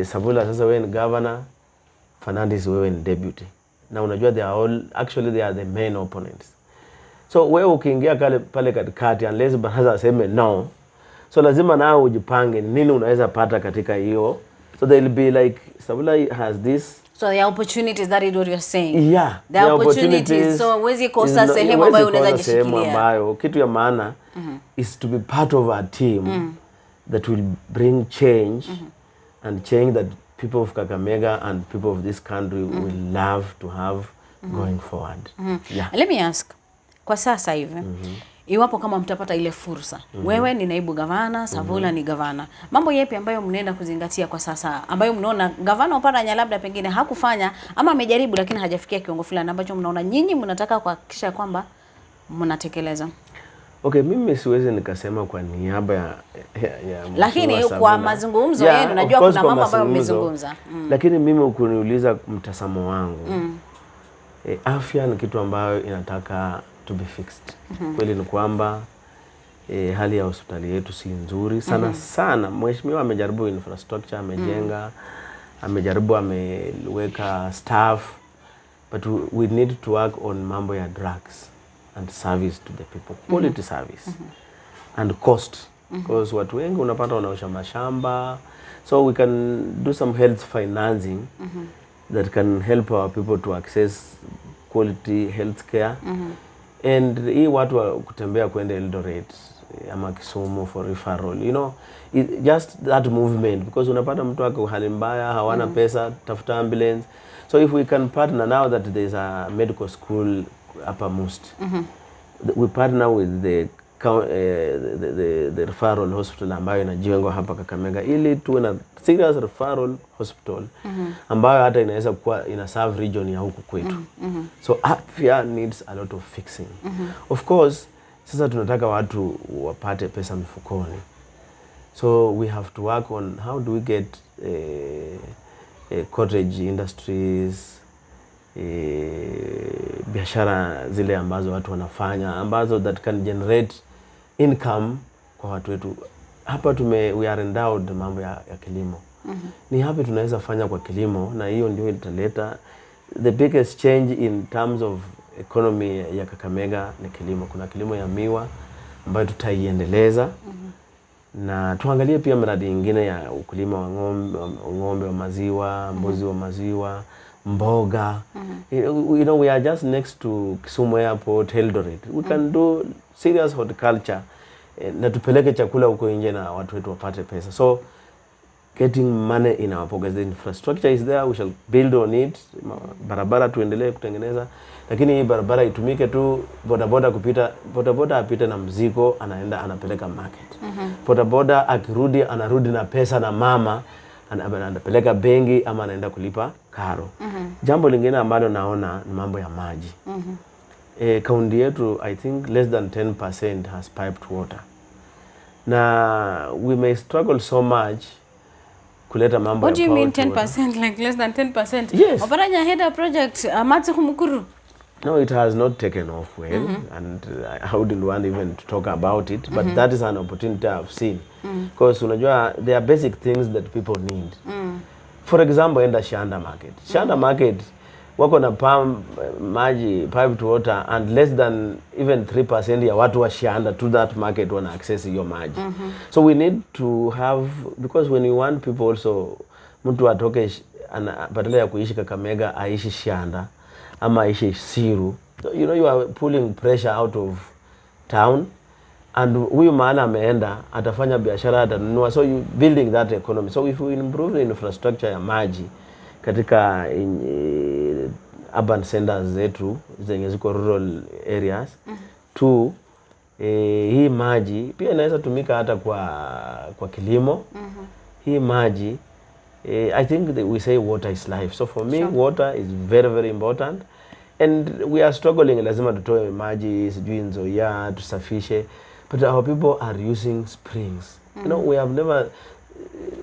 Savula sasa wewe ni governor, Fernandes wewe ni deputy. Na unajua they are the main opponents. So wewe ukiingia pale katikati, unless baraza aseme no, so lazima nao ujipange nini unaweza pata katika hiyo. So they'll be like, Savula has this. So there are opportunities, that is what you're saying. Yeah. There are opportunities. So huwezi kosa sehemu ambayo unaweza jishikilia. Kitu ya maana is to be part of a team that will bring change and change that people of Kakamega and people of this country will love to have going forward. Yeah. Let me ask, kwa sasa hivi, iwapo kama mtapata ile fursa, wewe ni naibu gavana, Savula ni gavana, mambo yepi ambayo mnaenda kuzingatia kwa sasa, ambayo mnaona gavana Oparanya labda pengine hakufanya ama amejaribu lakini hajafikia kiwango fulani ambacho mnaona nyinyi mnataka kuhakikisha kwamba mnatekeleza? Okay, mimi siwezi nikasema kwa niaba ya lakini kwa mazungumzo yenu unajua kuna mambo ambayo mmezungumza. Lakini mimi ukiniuliza mtazamo wangu, afya ni kitu ambayo inataka to be fixed. Kweli ni kwamba hali ya hospitali yetu si nzuri sana. Mheshimiwa amejaribu infrastructure, amejenga, amejaribu ameweka staff, but we need to work on mambo ya drugs and service to the people, quality service and cost, because watu wengi unapata wanaosha mashamba, so we can do some health financing that can help our people to access quality health care. And hii watu wa kutembea kwenda Eldoret ama Kisumu for referral, you know, just that movement, because unapata mtu wako hali mbaya, hawana pesa, tafuta ambulance. So if we can partner now that there's a medical school upper most, we partner with the referral hospital ambayo inajengwa hapa Kakamega, ili tuwe na serious referral hospital ambayo hata inaweza kuwa ina serve region ya huku kwetu. So afya needs a lot of fixing. Of course, sasa tunataka watu wapate pesa mfukoni. So we have to work on how do we get cottage industries, biashara zile ambazo watu wanafanya ambazo that can generate income kwa watu wetu. Hapa we are endowed mambo ya kilimo. Ni hapi tunaweza fanya kwa kilimo, na hiyo ndio italeta the biggest change in terms of economy ya Kakamega ni kilimo. Kuna kilimo ya miwa ambayo tutaiendeleza. Na tuangalie pia miradi ingine ya ukulima wa ng'ombe wa maziwa, mbuzi wa maziwa, mboga. You know, we are just next to Kisumu Airport, Eldoret. We can do serious horticulture. Na tupeleke chakula huko nje na watu wetu wapate pesa. So getting money in our pockets, the infrastructure is there, we shall build on it. Barabara tuendelee kutengeneza, lakini hii barabara itumike tu bodaboda kupita, bodaboda apite na mzigo, anaenda anapeleka market. Bodaboda akirudi anarudi na pesa na mama, anapeleka benki ama anaenda kulipa karo. Jambo lingine ambalo naona ni mambo ya maji. Kaunti yetu, I think less than 10% has piped water. Na we may struggle so much kuleta mambo. What do you mean 10%? Like less than 10%? Yes. Oparanya had a project, Matsu Kumukuru. No, it has not taken off well, and I wouldn't want even to talk about it, but that is an opportunity I've seen. Because unajua, there are basic things that people need. For example, enda Shanda market. Shanda market, wako na maji, piped water, and less than even 3% ya watu wa Shanda to that market wana access hiyo maji. So we need to have, because when you want people also, mtu atoke badala ya kuishi Kakamega aishi Shanda ama aishi Siru, you know, you are pulling pressure out of town, and huyu maana ameenda atafanya biashara, atanunua, so you building that economy. So if we improve the infrastructure ya maji katika urban centers zetu zenye ziko rural areas, hii maji pia inaweza tumika hata kwa kilimo. Hii maji, I think that we say water is life. So for me, water is very, very important. And we are struggling, lazima tutoe maji, sijui Nzoia, tusafishe. But our people are using springs. You know, we have never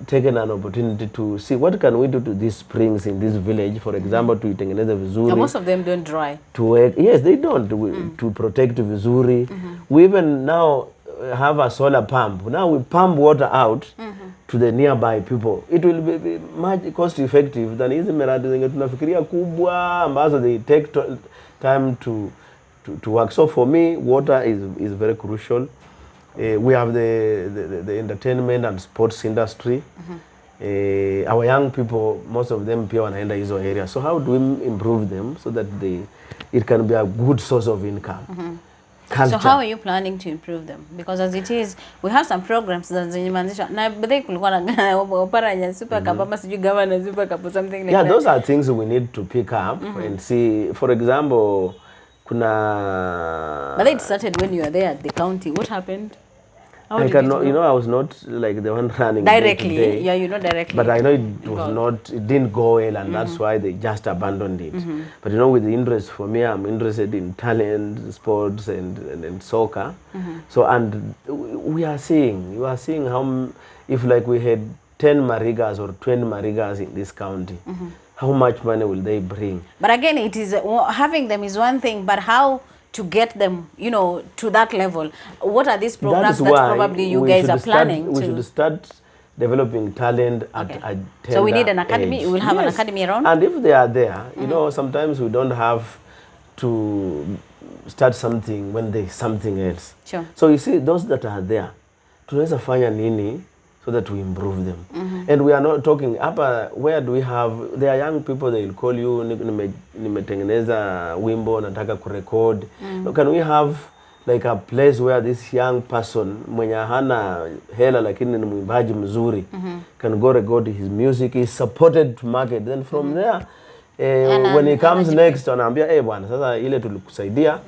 taken an opportunity to see what can we do to these springs in this village. For example, to itengeneze vizuri. Most of them don't dry. Yes, they don't. To protect vizuri. We even now have a solar pump. Now we pump water out to the nearby people. It will be much cost effective than hizi miradi zenye tunafikiria kubwa ambazo they take time to work. So for me, water is very crucial. We have the entertainment and sports industry. Our young people, most of them pia wanaenda hizo areas. So how do we improve them so that it can be a good source of income? Culture. So how are you planning to improve them? Because as it is, we have some programs that zinyimanzisha. Na badai kulikuwa na oparanya super cup ama sijui governor super cup or something like that. Yeah, those are things we need to pick up and see. For example, kuna. But it started when you were there at the county. What happened? I cannot, you know, I was not like the one running directly. Day. Yeah, you know directly. But I know it didn't go well, and that's why they just abandoned it. But you know, with the interest for me, I'm interested in talent, sports, and soccer. So, and you are seeing how, if like we had 10 Marigas or 20 Marigas in this county, how much money will they bring? But again, it is having them is one thing, but how to get them, you know, to that level? What are these programs that probably you guys are planning we should start developing talent at a tender So we need an academy. age. We will have an academy around. And if they are there, you know, sometimes we don't have to start something when there's something else. Sure. So you see, those that are there, tunaweza fanya nini so that we improve them. And we are not talking hapa, where do we have, there are young people, they will call you, nimetengeneza wimbo, nataka kurecord. Can we have like a place where this young person mwenye hana hela lakini ni mwimbaji mzuri can go record his music, is supported to market, then from there when he comes next anaambia bwana, sasa ile tulikusaidia,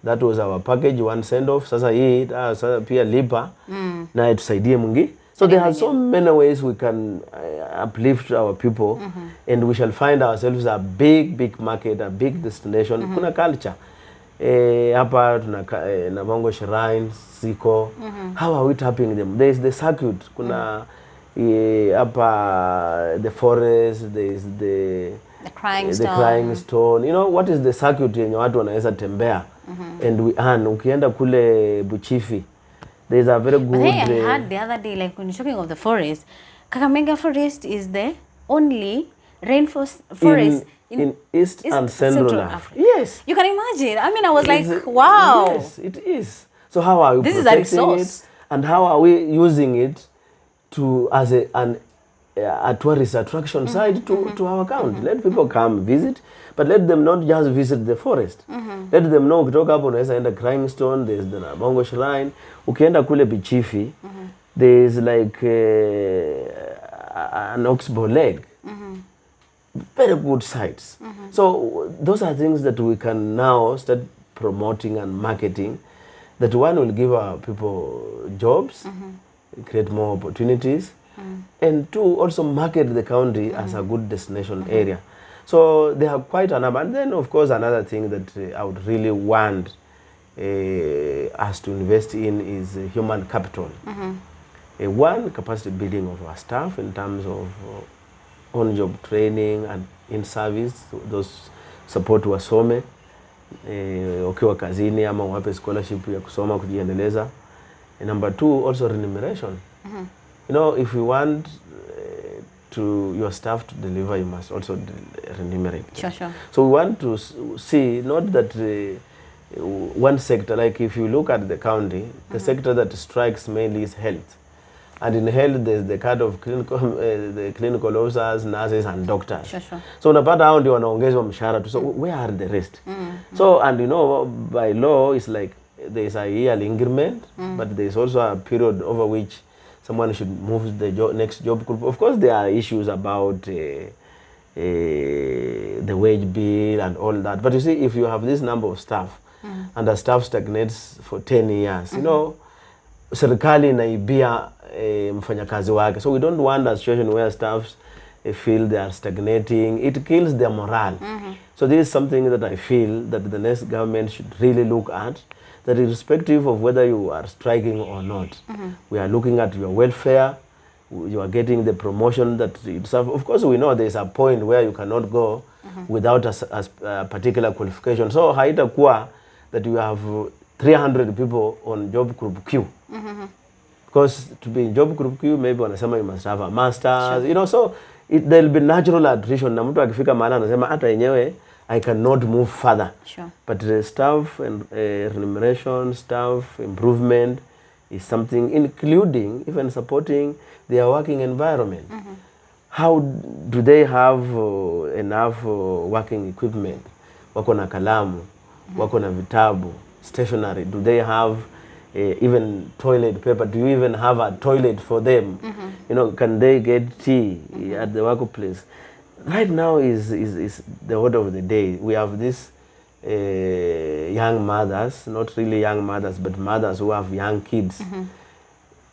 that was our package, one send off, sasa hii sasa pia lipa na tusaidie mwingi. So there are so many ways we can uplift our people, and we shall find ourselves a big market, a big destination. Kuna culture. Hapa tuna Namongo shrines, Siko. How are we tapping them? There is the circuit. Kuna the forest, there is the crying stone. You know what is the circuit yenye watu wanaweza tembea. And we earn. Ukienda kule Buchifi, there is a very good. But hey, I heard the other day, like when you're talking of the forest, Kakamega Forest is the only rainforest forest in East and Central Africa. Yes. You can imagine. I mean, I was like, wow. Yes, it is. So how are we protecting it? This is a resource. And how are we using it to as a tourist attraction side to our county? Let people come visit, but let them not just visit the forest. Let them know ukitoka hapo unaweza enda Crying Stone, there's the Nabongo Shrine. Ukienda kule Bichifi, there's like an oxbow leg. Very good sites. So those are things that we can now start promoting and marketing, that one will give our people jobs, create more opportunities, and two, also market the county as a good destination area. So they have quite a number. And then, of course, another thing that I would really want us to invest in is human capital. One, capacity building of our staff in terms of on-job training and in-service, those support wasome, ukiwa kazini ama wape scholarship ya kusoma kujiendeleza. And number two, also remuneration. You know, if you want to your staff to deliver, you must also remunerate. Sure. So we want to see not that one sector, like if you look at the county, the sector that strikes mainly is health. And in health, there's the kind of the clinical officers, nurses, and doctors. Sure. So unapata hao ndio wanaongezwa mshahara tu. So where are the rest? So, and you know, by law, it's like there's a yearly increment, but there's also a period over which someone should move the next job group. Of course, there are issues about the wage bill and all that. But you see, if you have this number of staff, and the staff stagnates for 10 years, you know, serikali inaibia mfanyakazi wake. So we don't want a situation where staffs feel they are stagnating. It kills their morale. So this is something that I feel that the next government should really look at, that irrespective of whether you are striking or not, we are looking at your welfare, you are getting the promotion that you deserve. Of course, we know there is a point where you cannot go without a particular qualification. So haitakuwa that you have 300 people on job group Q. Because to be in job group Q, maybe wanasema you must have a master's, you know, so there will be natural attrition. Na mtu akifika mahali anasema hata yenyewe I cannot move further. But staff and remuneration, staff improvement is something, including even supporting their working environment. How do they have enough working equipment? Wako na kalamu, wako na vitabu, stationery. Do they have even toilet paper? Do you even have a toilet for them? You know, can they get tea at the workplace? Right now is the order of the day. We have these young mothers, not really young mothers, but mothers who have young kids.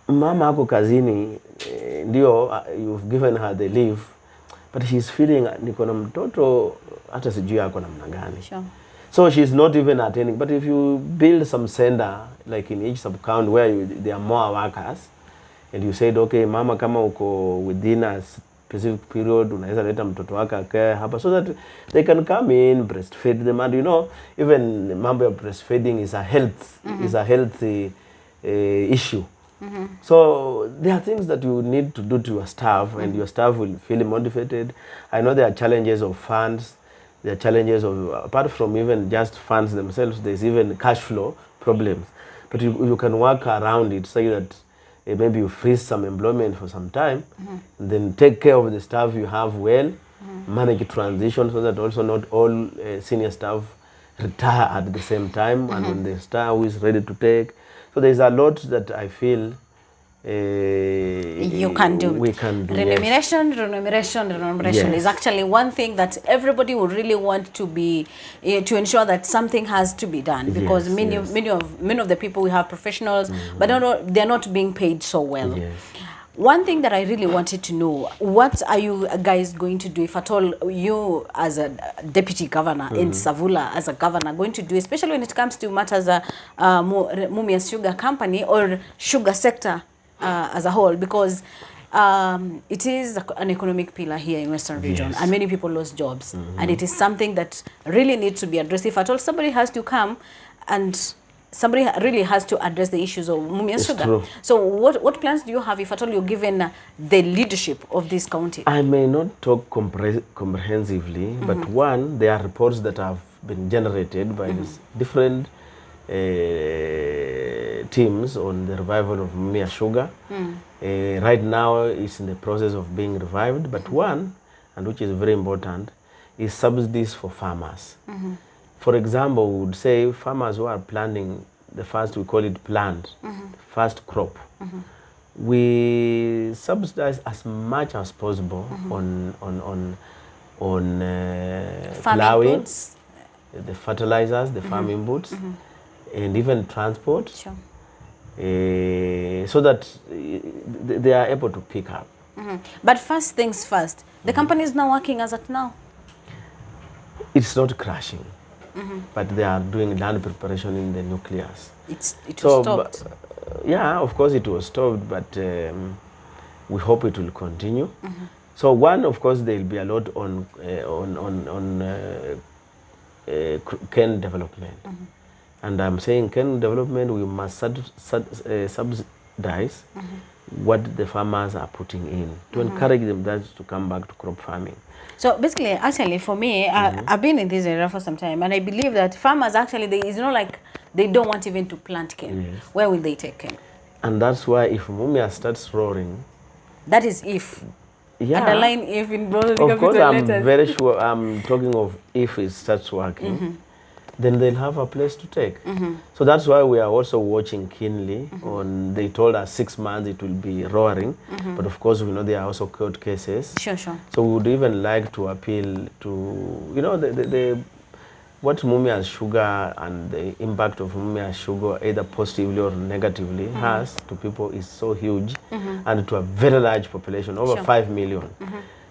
Mama ako kazini, ndio, you've given her the leave, but she's feeling niko na mtoto hata sijui ako namna gani. So she's not even attending. But if you build some center, like in each sub-county where there are more workers, and you said, okay, mama kama uko within a specific period, unaweza leta mtoto wako akae hapa, so that they can come in, breastfeed them. And you know, even mambo ya breastfeeding is a healthy issue. So there are things that you need to do to your staff, and your staff will feel motivated. I know there are challenges of funds. There are challenges of, apart from even just funds themselves, there's even cash flow problems. But you can work around it, say that maybe you freeze some employment for some time, and then take care of the staff you have well, manage transition so that also not all senior staff retire at the same time, and when the staff who is ready to take. So there's a lot that I feel you can do. We can do. Remuneration is actually one thing that everybody would really want to be to ensure that something has to be done, because many of the people, we have professionals, but they're not being paid so well. One thing that I really wanted to know, what are you guys going to do, if at all you as a deputy governor in Savula as a governor going to do, especially when it comes to matters Mumias Sugar Company or sugar sector as a whole? Because it is an economic pillar here in Western region, Yes. and many people lost jobs, and it is something that really needs to be addressed. If at all somebody has to come and somebody really has to address the issues of Mumias Sugar. True. So what plans do you have if at all you're given the leadership of this county? I may not talk comprehensively, but one, there are reports that have been generated by these different teams on the revival of Mumias Sugar. Right now, it's in the process of being revived, but one, and which is very important, is subsidies for farmers. For example, we would say farmers who are planting the first, we call it plant, first crop. We subsidize as much as possible on plowing, the fertilizers, the farm inputs, and even transport, Sure. so that they are able to pick up. But first things first, the company is not working as at now. It's not crashing, but they are doing land preparation in the nucleus. It was stopped. Yeah, of course it was stopped, but we hope it will continue. So one, of course, there will be a lot on cane development. And I'm saying cane development, we must subsidize what the farmers are putting in to encourage them to come back to crop farming. So basically, actually, for me, I've been in this area for some time, and I believe that farmers actually, it's not like they don't want even to plant cane. Yes. Where will they take cane? And that's why if Mumia starts roaring, That is if. yeah, Underline if in bold of capital course, I'm letters. very sure I'm talking of if it starts working, then they'll have a place to take. So that's why we are also watching keenly on, they told us 6 months it will be roaring, but of course we know there are also court cases. Sure, sure. So we would even like to appeal to, you know, what Mumias Sugar and the impact of Mumias Sugar, either positively or negatively, has to people is so huge, and to a very large population, over 5 million.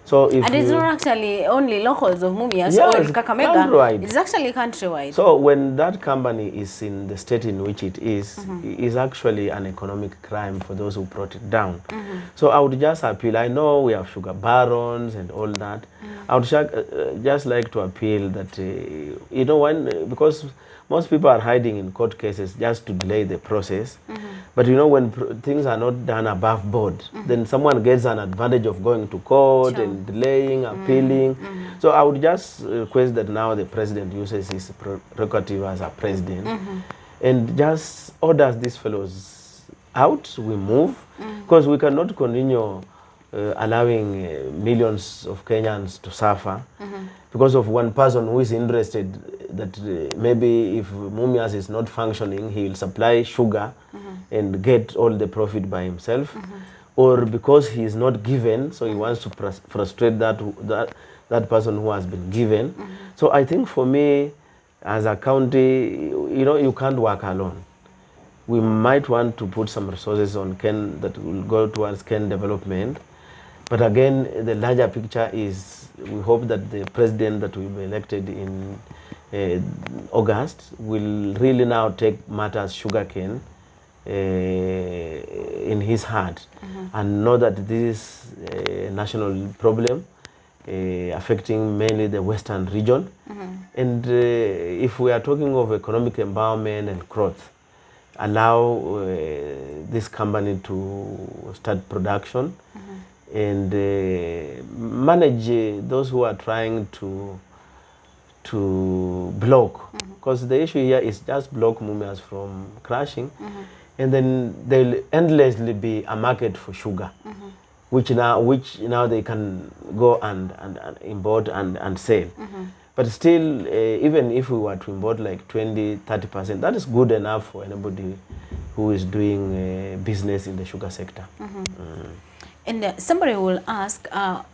So if And it's not actually only locals of Mumias Yeah, or it's Kakamega. countrywide. It's actually countrywide. So when that company is in the state in which it is actually an economic crime for those who brought it down. So I would just appeal, I know we have sugar barons and all that. I would just like to appeal that, you know, because most people are hiding in court cases just to delay the process. But you know, when things are not done above board, then someone gets an advantage of going to court and delaying, appealing. So I would just request that now the president uses his prerogative as a president and just orders these fellows out, we move, because we cannot continue allowing millions of Kenyans to suffer because of one person who is interested that maybe if Mumias is not functioning, he will supply sugar and get all the profit by himself, or because he is not given, so he wants to frustrate that person who has been given. So I think for me, as a county, you know, you can't work alone. We might want to put some resources on cane that will go towards cane development. But again, the larger picture is we hope that the president that will be elected in August will really now take matters sugarcane in his heart and know that this is a national problem affecting mainly the western region. And if we are talking of economic empowerment and growth, allow this company to start production and manage those who are trying to block, because the issue here is just block Mumias from crashing, and then there'll endlessly be a market for sugar, which now they can go and import and sell. But still, even if we were to import like 20-30%, that is good enough for anybody who is doing business in the sugar sector. And somebody will ask,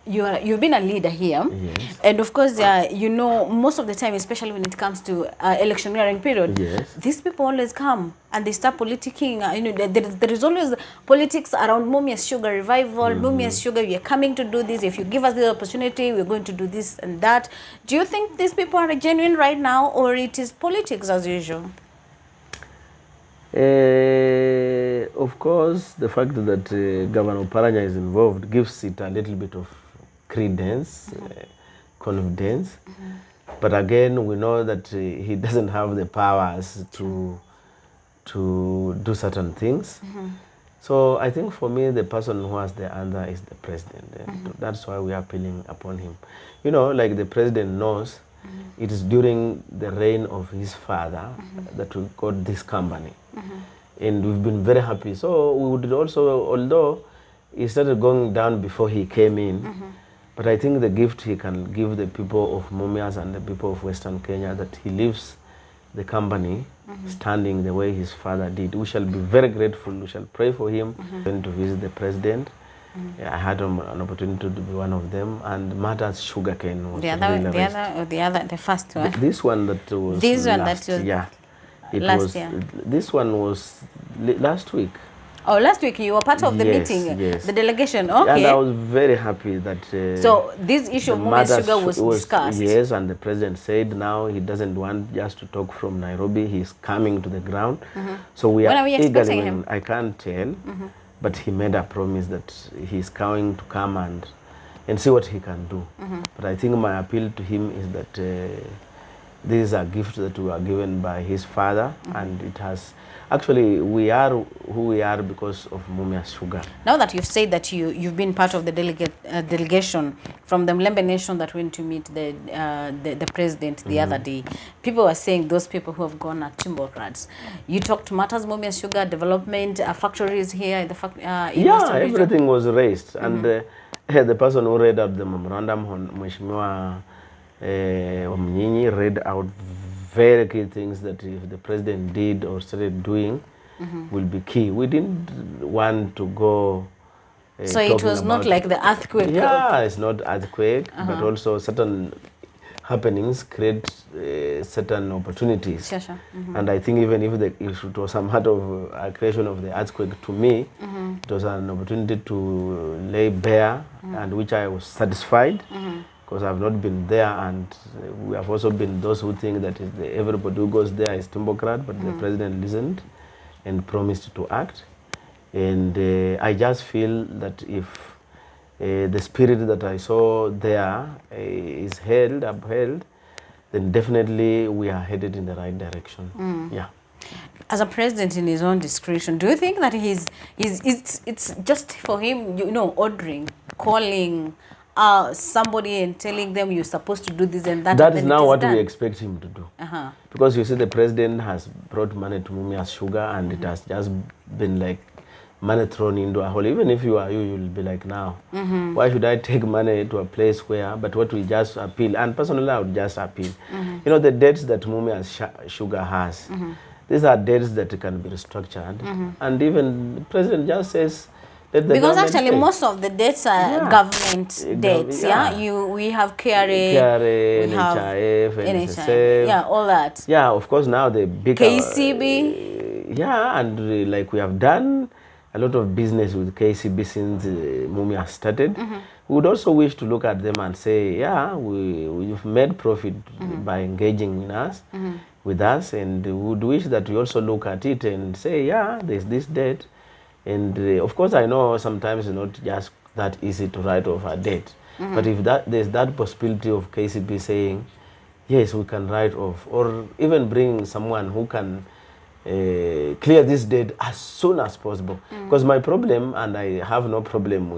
you've been a leader here, Yes. and of course, you know, most of the time, especially when it comes to electioneering period, Yes. these people always come and they start politicking. You know, there is always politics around Mumias Sugar revival, Mumias Sugar, we are coming to do this. If you give us the opportunity, we're going to do this and that. Do you think these people are genuine right now, or it is politics as usual? Of course, the fact that Governor Paranya is involved gives it a little bit of credence, confidence. But again, we know that he doesn't have the powers to do certain things. So I think for me, the person who has the answer is the president. And that's why we are appealing upon him. You know, like the president knows, it is during the reign of his father that we got this company. And we've been very happy. So we would also, although he started going down before he came in, but I think the gift he can give the people of Mumias and the people of Western Kenya, that he leaves the company standing the way his father did. We shall be very grateful. We shall pray for him. Went to visit the president. I had an opportunity to be one of them. And Martha's sugarcane was the first one. This one that was this one last, that was yeah. It last was, year. This one was last week. Oh, last week you were part of the meeting, yes. the delegation. Okay. And I was very happy that. So this issue of Mumias sugar was discussed. Yes, and the president said now he doesn't want just to talk from Nairobi. He's coming to the ground. So we when are we expecting eagerly. him? I can't tell, but he made a promise that he's going to come and see what he can do. But I think my appeal to him is that this is a gift that we are given by his father, and it has. Actually, we are who we are because of Mumias sugar. Now that you've said that you've been part of the delegation from the Mlembe Nation that went to meet the president the other day, people were saying those people who have gone are Timbokrats. You talked matters Mumias sugar development, factories here in the yeah, everything was raised, and the person who read out the memorandum, Mheshimiwa Omnyinyi, read out very key things that if the president did or started doing will be key. We didn't want to go so it was not like the earthquake. Yeah, it's not earthquake, but also certain happenings create certain opportunities. Sure. And I think even if it was some part of a creation of the earthquake, to me, it was an opportunity to lay bare, and which I was satisfied. Because I've not been there, and we have also been those who think that everybody who goes there is Timbokrat, but the president listened and promised to act. And I just feel that if the spirit that I saw there is upheld, then definitely we are headed in the right direction. Yeah. As a president in his own discretion, do you think that it's just for him, ordering, calling somebody and telling them you're supposed to do this and that? That is now what we expect him to do. Because you see, the president has brought money to Mumias sugar, and it has just been like money thrown into a hole. Even if you'll be like, now, why should I take money to a place where, but what we just appeal, and personally I would just appeal. You know, the debts that Mumias sugar has, these are debts that can be restructured. And even the president just says, because actually most of the debts are government debts. We have KRA, we have NHIF, all that. Yeah, of course now the big KCB. And like we have done a lot of business with KCB since Mumias started. We would also wish to look at them and say, we've made profit by engaging with us, and we would wish that we also look at it and say, there's this debt. And of course, I know sometimes it's not just that easy to write off a debt. But if there's that possibility of KCB saying, yes, we can write off, or even bring someone who can clear this debt as soon as possible. Because my problem, and I have no problem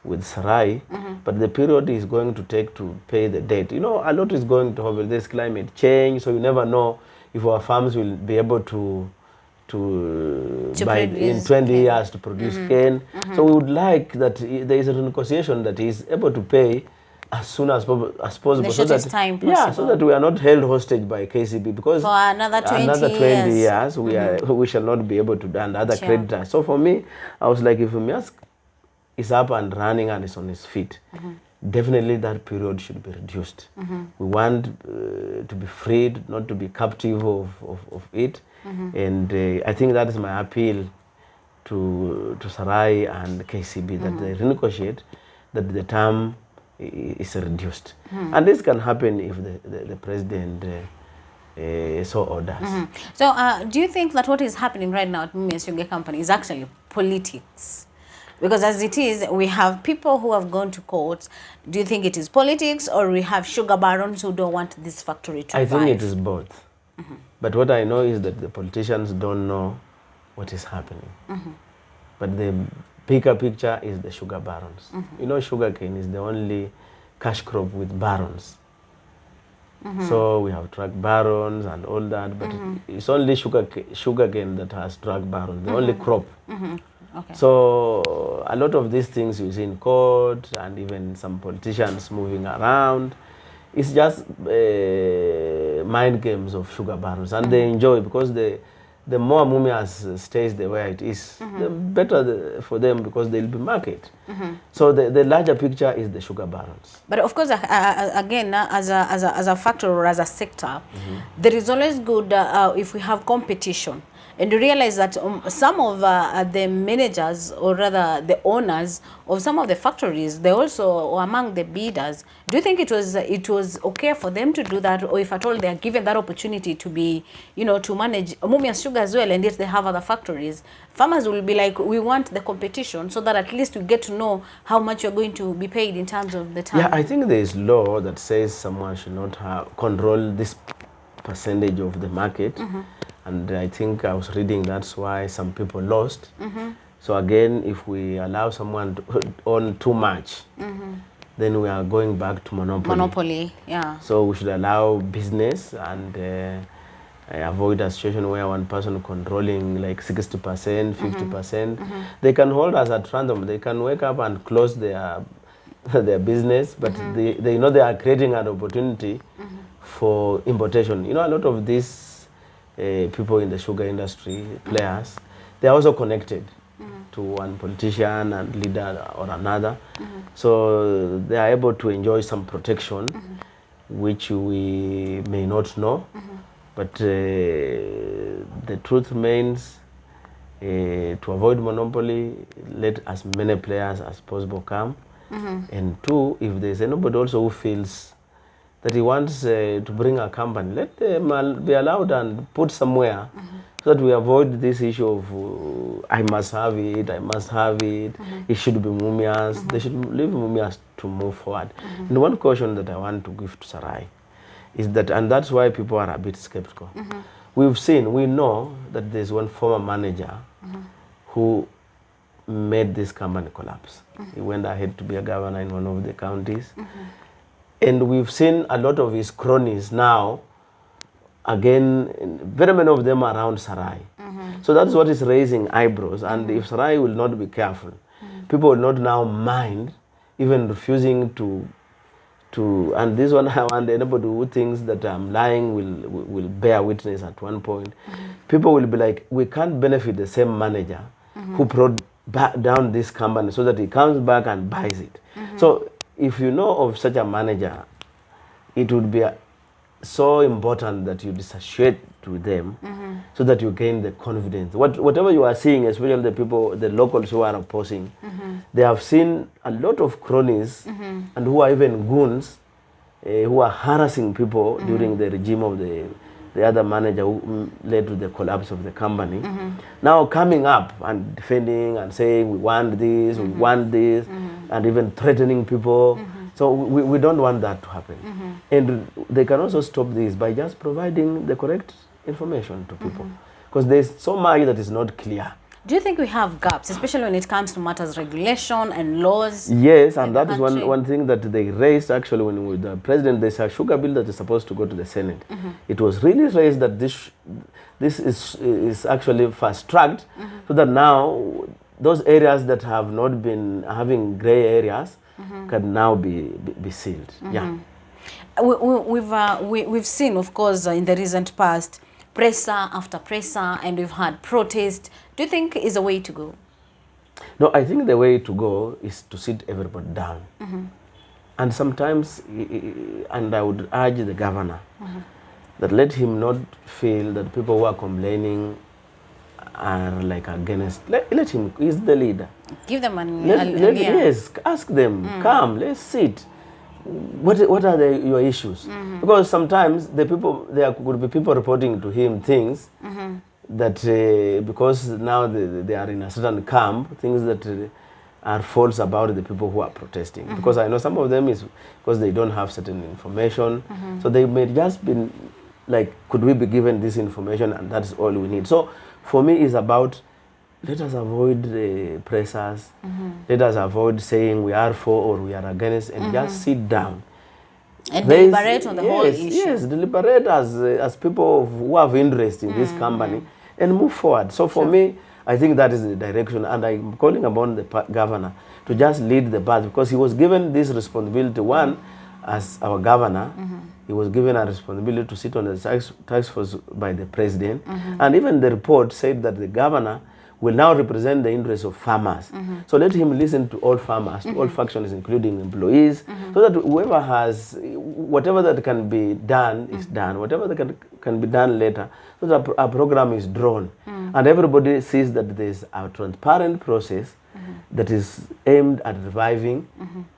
with Sarai, but the period is going to take to pay the debt. You know, a lot is going to happen. There's climate change, so you never know if our farms will be able to in 20 years to produce cane. So we would like that there is a negotiation that is able to pay as soon as possible, so that so that we are not held hostage by KCB, because for another 20 years we shall not be able to do, and other creditors. So for me, I was like, if Mumias is up and running and is on his feet, definitely that period should be reduced. We want to be freed, not to be captive of it. And I think that is my appeal to Sarai and KCB, that they renegotiate, that the term is reduced. And this can happen if the president so orders. So do you think that what is happening right now at Mumias Sugar Company is actually politics? Because as it is, we have people who have gone to court. Do you think it is politics, or we have sugar barons who don't want this factory to I thrive? think it is both. But what I know is that the politicians don't know what is happening. But the bigger picture is the sugar barons. You know, sugarcane is the only cash crop with barons. So we have drug barons and all that, but it's only sugarcane that has drug barons, the only crop. Okay. So a lot of these things you see in court and even some politicians moving around, it's just mind games of sugar barons, and they enjoy, because the more Mumias stays the way it is, the better for them, because they'll be market. So the larger picture is the sugar barons. But of course, again, as a factor or as a sector, there is always good if we have competition. And you realize that some of the managers, or rather the owners of some of the factories, they also were among the bidders. Do you think it was okay for them to do that, or if at all they are given that opportunity to be, you know, to manage Mumias Sugar as well, and yet they have other factories? Farmers will be like, we want the competition so that at least you get to know how much you're going to be paid in terms of the time. Yeah, I think there is law that says someone should not control this percentage of the market. And I think I was reading that's why some people lost. So again, if we allow someone to own too much, then we are going back to monopoly. Monopoly, yeah. So we should allow business and avoid a situation where one person controlling like 60%, 50%. They can hold us at random. They can wake up and close their business, but they know they are creating an opportunity for importation. You know, a lot of these people in the sugar industry, players, they are also connected to one politician and leader or another. So they are able to enjoy some protection, which we may not know. But the truth remains, to avoid monopoly, let as many players as possible come. And two, if there's anybody also who feels that he wants to bring a company, let them be allowed and put somewhere, so that we avoid this issue of I must have it, I must have it, it should be Mumias. They should leave Mumias to move forward. And one caution that I want to give to Sarai is that, and that's why people are a bit skeptical. We know that there's one former manager who made this company collapse. He went ahead to be a governor in one of the counties. And we've seen a lot of his cronies now, again, very many of them around Sarai. So that's what is raising eyebrows. And if Sarai will not be careful, people will not now mind even refusing to, and this one I want anybody who thinks that I'm lying will bear witness at one point. People will be like, we can't benefit the same manager who brought back down this company so that he comes back and buys it. So if you know of such a manager, it would be so important that you disassociate with them so that you gain the confidence. Whatever you are seeing, especially the people, the locals who are opposing, they have seen a lot of cronies and who are even goons who are harassing people during the regime of the other manager who led to the collapse of the company. Now coming up and defending and saying we want this, we want this, and even threatening people. So we don't want that to happen. And they can also stop this by just providing the correct information to people. Because there's so much that is not clear. Do you think we have gaps, especially when it comes to matters regulation and laws? Yes, and that is one thing that they raised actually when with the president. There's a sugar bill that is supposed to go to the Senate. It was really raised that this is actually fast-tracked, so that now those areas that have not been having gray areas can now be sealed. Yeah. We've seen, of course, in the recent past, pressure after pressure, and we've had protest. Do you think is a way to go? No, I think the way to go is to sit everybody down. And sometimes, and I would urge the governor that let him not feel that people who are complaining are like against. Let him, he's the leader. Give them an yes, ask them, come, let's sit. what are your issues? Because sometimes there could be people reporting to him things that because now they are in a certain camp, things that are false about the people who are protesting. Because I know some of them is because they don't have certain information. So they may just be like, could we be given this information and that's all we need? So for me it's about, let us avoid the pressers. Let us avoid saying we are for or we are against, and just sit down. And deliberate on the whole issue. Yes, deliberate as people who have interest in this company and move forward. So for me, I think that is the direction, and I'm calling upon the governor to just lead the path, because he was given this responsibility. One, as our governor, he was given a responsibility to sit on the task force by the president, and even the report said that the governor will now represent the interests of farmers. So let him listen to all farmers, to all factions, including employees, so that whoever has, whatever that can be done is done, whatever that can be done later, so that a program is drawn. And everybody sees that there is a transparent process that is aimed at reviving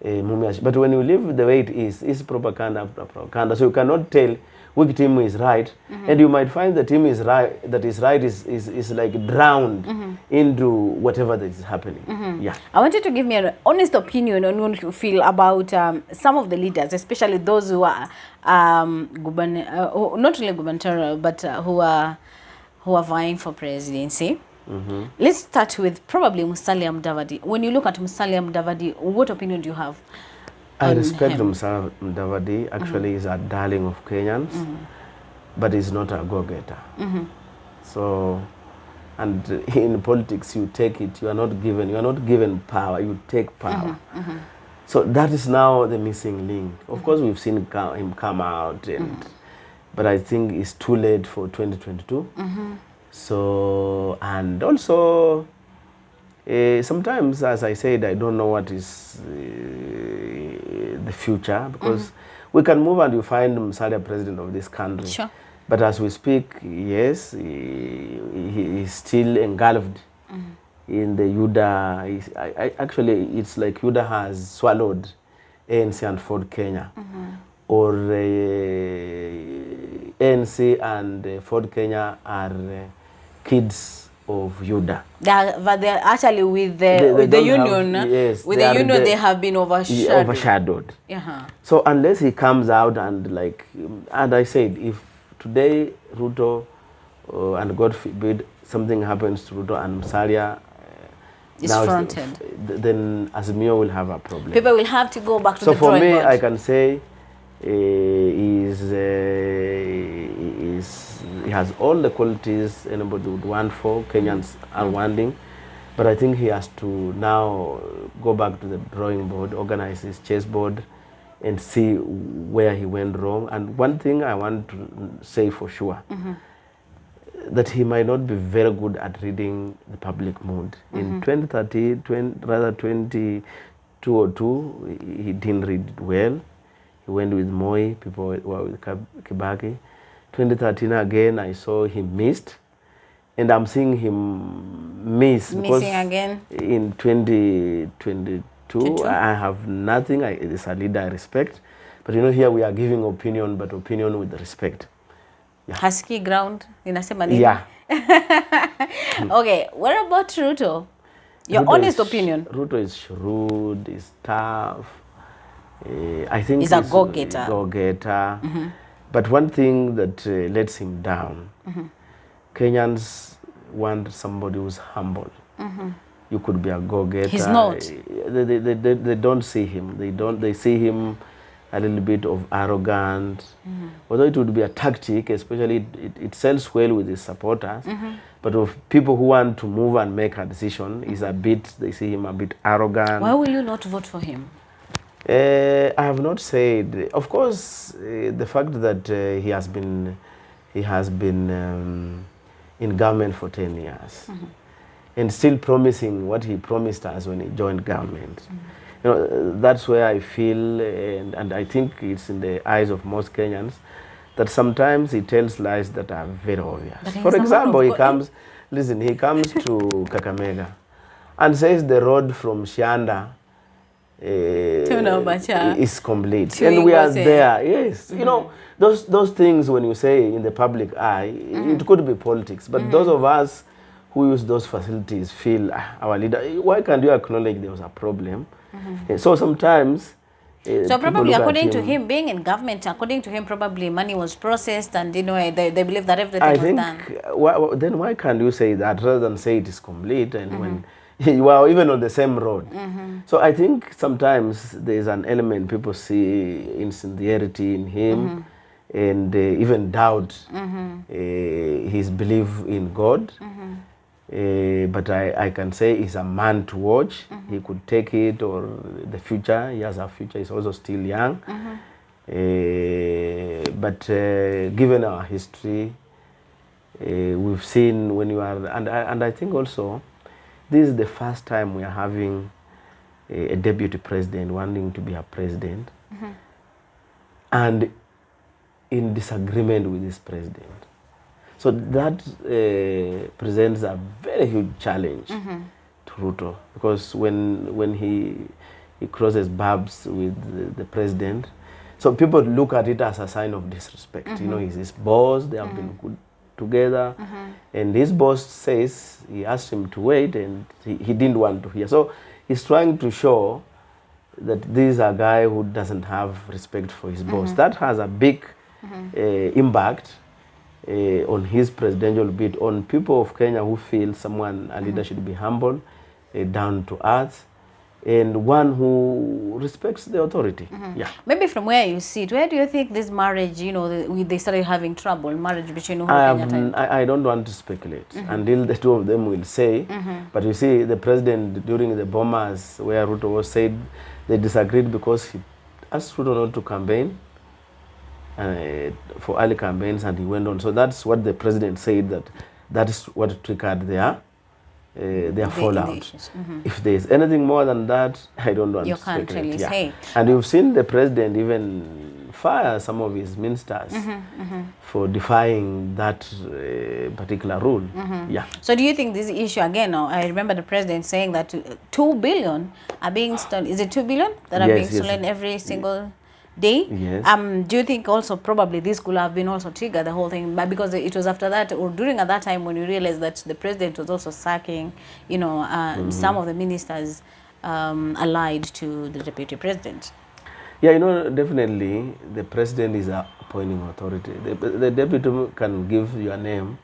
Mumias. But when you live the way it is, it's propaganda after propaganda. So you cannot tell which team is right, and you might find the team is right, that is right is like drowned into whatever that is happening. Yeah. I want you to give me an honest opinion on what you feel about some of the leaders, especially those who are not really gubernatorial, but who are vying for presidency. Let's start with probably Musalia Mudavadi. When you look at Musalia Mudavadi, what opinion do you have? I respect Musalia Mudavadi. Actually, he's a darling of Kenyans, but he's not a go-getter. So, and in politics, you take it. You are not given power. You take power. So that is now the missing link. Of course, we've seen him come out, but I think it's too late for 2022. So, and also, sometimes, as I said, I don't know what is the future, because we can move and you find Musalia president of this country. Sure. But as we speak, yes, he is still engulfed in the UDA. Actually, it's like UDA has swallowed ANC and Ford Kenya, or ANC and Ford Kenya are kids of UDA. But they're actually with the union. Yes, with the union, they have been overshadowed. So unless he comes out and and I said, if today Ruto and God forbid something happens to Ruto and Musalia is fronted, then Azimio will have a problem. People will have to go back to the drawing board. So for me, I can say he has all the qualities anybody would want for, Kenyans are wanting. But I think he has to now go back to the drawing board, organize his chessboard, and see where he went wrong. And one thing I want to say for sure, that he might not be very good at reading the public mood. In 2002 he didn't read well. He went with Moi, people were with Kibaki. 2013 again, I saw him missed. And I'm seeing him missing again. In 2022, I have nothing. It's a leader I respect. But here we are giving opinion, but opinion with respect. Yeah. Husky ground, inasema nini? Yeah. Okay, what about Ruto? Your honest opinion. Ruto is shrewd, is tough. I think he's a go-getter. But one thing that lets him down, Kenyans want somebody who's humble. You could be a go-getter. He's not. They don't see him. They see him a little bit of arrogant. Although it would be a tactic, especially it sells well with his supporters. But of people who want to move and make a decision, they see him a bit arrogant. Why will you not vote for him? I have not said. Of course, the fact that he has been in government for 10 years and still promising what he promised us when he joined government. That's where I feel, and I think it's in the eyes of most Kenyans, that sometimes he tells lies that are very obvious. For example, he comes to Kakamega and says the road from Shianda is complete. And we are there. Yes. You know, those things when you say in the public eye, it could be politics. But those of us who use those facilities feel, our leader, why can't you acknowledge there was a problem? So sometimes... so probably according to him, being in government, according to him, probably money was processed and, you know, they believe that everything was done. Then why can't you say that rather than say it is complete and when you are even on the same road? So I think sometimes there's an element people see insincerity in him and even doubt his belief in God. But I can say he's a man to watch. He could take it, or the future. He has a future. He's also still young. But given our history, we've seen when you are, and I think also, this is the first time we are having a deputy president wanting to be a president, and in disagreement with this president. So that presents a very huge challenge to Ruto, because when he crosses barbs with the president, so people look at it as a sign of disrespect. You know, he's his boss, they have been good together, and his boss says, he asked him to wait, and he didn't want to hear. So he's trying to show that this is a guy who doesn't have respect for his boss. That has a big impact on his presidential bid, on people of Kenya who feel a leader should be humble, down to earth, and one who respects the authority. Yeah. Maybe from where you sit, where do you think this marriage, you know, they started having trouble, marriage between Uhuru and I don't want to speculate until the two of them will say. But you see, the president during the bombers where Ruto was said, they disagreed because he asked Ruto not to campaign for early campaigns, and he went on. So that's what the president said, that is what triggered their fallout. If there is anything more than that, I don't want to speculate. Yeah. And you've seen the president even fire some of his ministers for defying that particular rule. Yeah. So do you think this issue again? I remember the president saying that 2 billion are being stolen. Is it 2 billion that are being stolen every single day? Yes. Do you think also probably this could have been also triggered the whole thing, but because it was after that or during at that time when you realized that the president was also sacking, you know, some of the ministers allied to the deputy president? Yeah, you know, definitely the president is a appointing authority. The deputy can give you a name,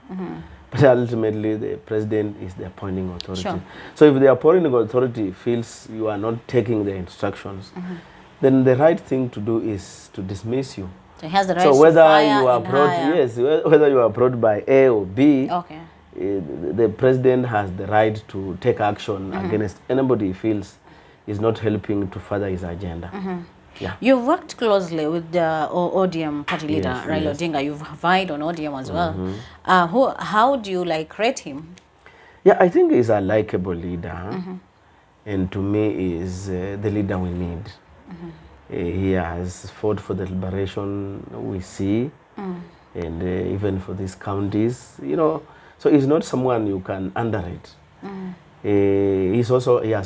but ultimately the president is the appointing authority. Sure. So if the appointing authority feels you are not taking the instructions, then the right thing to do is to dismiss you. So he has the right to whether you are brought, whether you are brought by A or B, the president has the right to take action against anybody he feels is not helping to further his agenda. Yeah. You've worked closely with the ODM party leader, Raila Odinga. You've vied on ODM as well. How do you rate him? Yeah, I think he's a likable leader, and to me is the leader we need. He has fought for the liberation we see, and even for these counties, you know. So he's not someone you can underrate. He has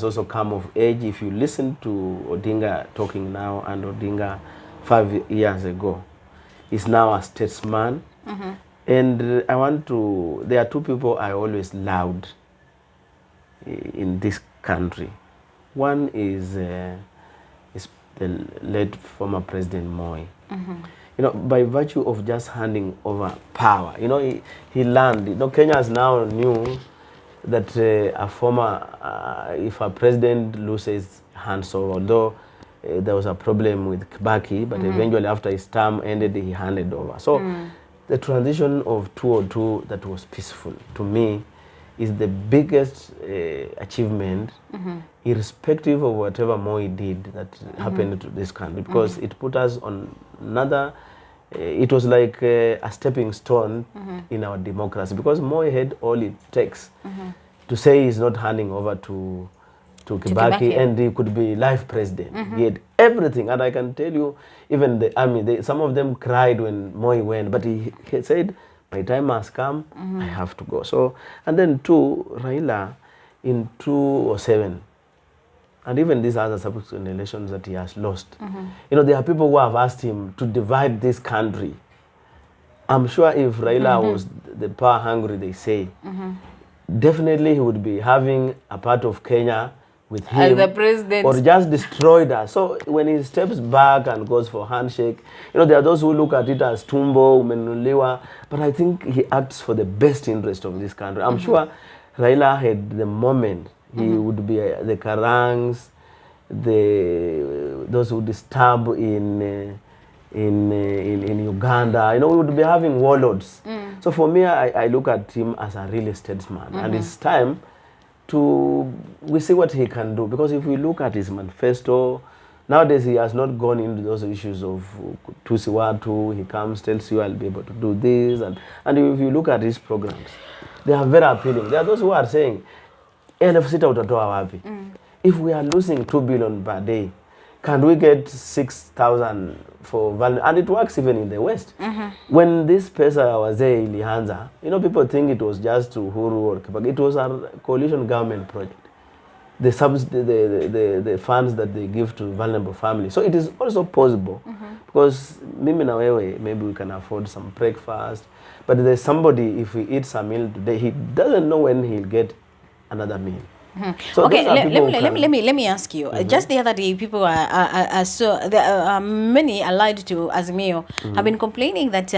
also come of age. If you listen to Odinga talking now and Odinga 5 years ago, he's now a statesman. And there are two people I always loved in this country. One is the late former President Moi. You know, by virtue of just handing over power, you know, he learned. You know, Kenyans now knew that if a president loses hands over, although there was a problem with Kibaki, but eventually after his term ended, he handed over. So the transition of 202 that was peaceful, to me, is the biggest achievement, irrespective of whatever Moi did that happened to this country, because it put us on another, it was like a stepping stone in our democracy, because Moi had all it takes to say he's not handing over to Kibaki, and he could be life president. He had everything, and I can tell you, even the army, some of them cried when Moi went, but he said, my time has come, I have to go. So, and then two, Raila, in 2007, and even these other subsequent elections that he has lost, you know, there are people who have asked him to divide this country. I'm sure if Raila was the power hungry, they say, definitely he would be having a part of Kenya with him as the president, or just destroyed us. So when he steps back and goes for handshake, you know, there are those who look at it as tumbo, umenuliwa, but I think he acts for the best interest of this country. I'm sure Raila had the moment he would be the Karangs, those who disturb in Uganda, you know, we would be having warlords. So for me, I look at him as a real statesman, and it's time we see what he can do, because if we look at his manifesto, nowadays he has not gone into those issues of Tusi Watu. He comes, tells you I'll be able to do this, and if you look at his programs, they are very appealing. There are those who are saying, if we are losing 2 billion per day, can we get 6,000 for value? And it works even in the West. When this pesa was there, ilianza, you know, people think it was just Uhuru or Kibaki. It was a coalition government project. The funds that they give to vulnerable families. So it is also possible, because mimi na wewe, maybe we can afford some breakfast, but there's somebody, if he eats a meal today, he doesn't know when he'll get another meal. So okay, let me ask you. Just the other day, people are so many allied to Azimio have been complaining that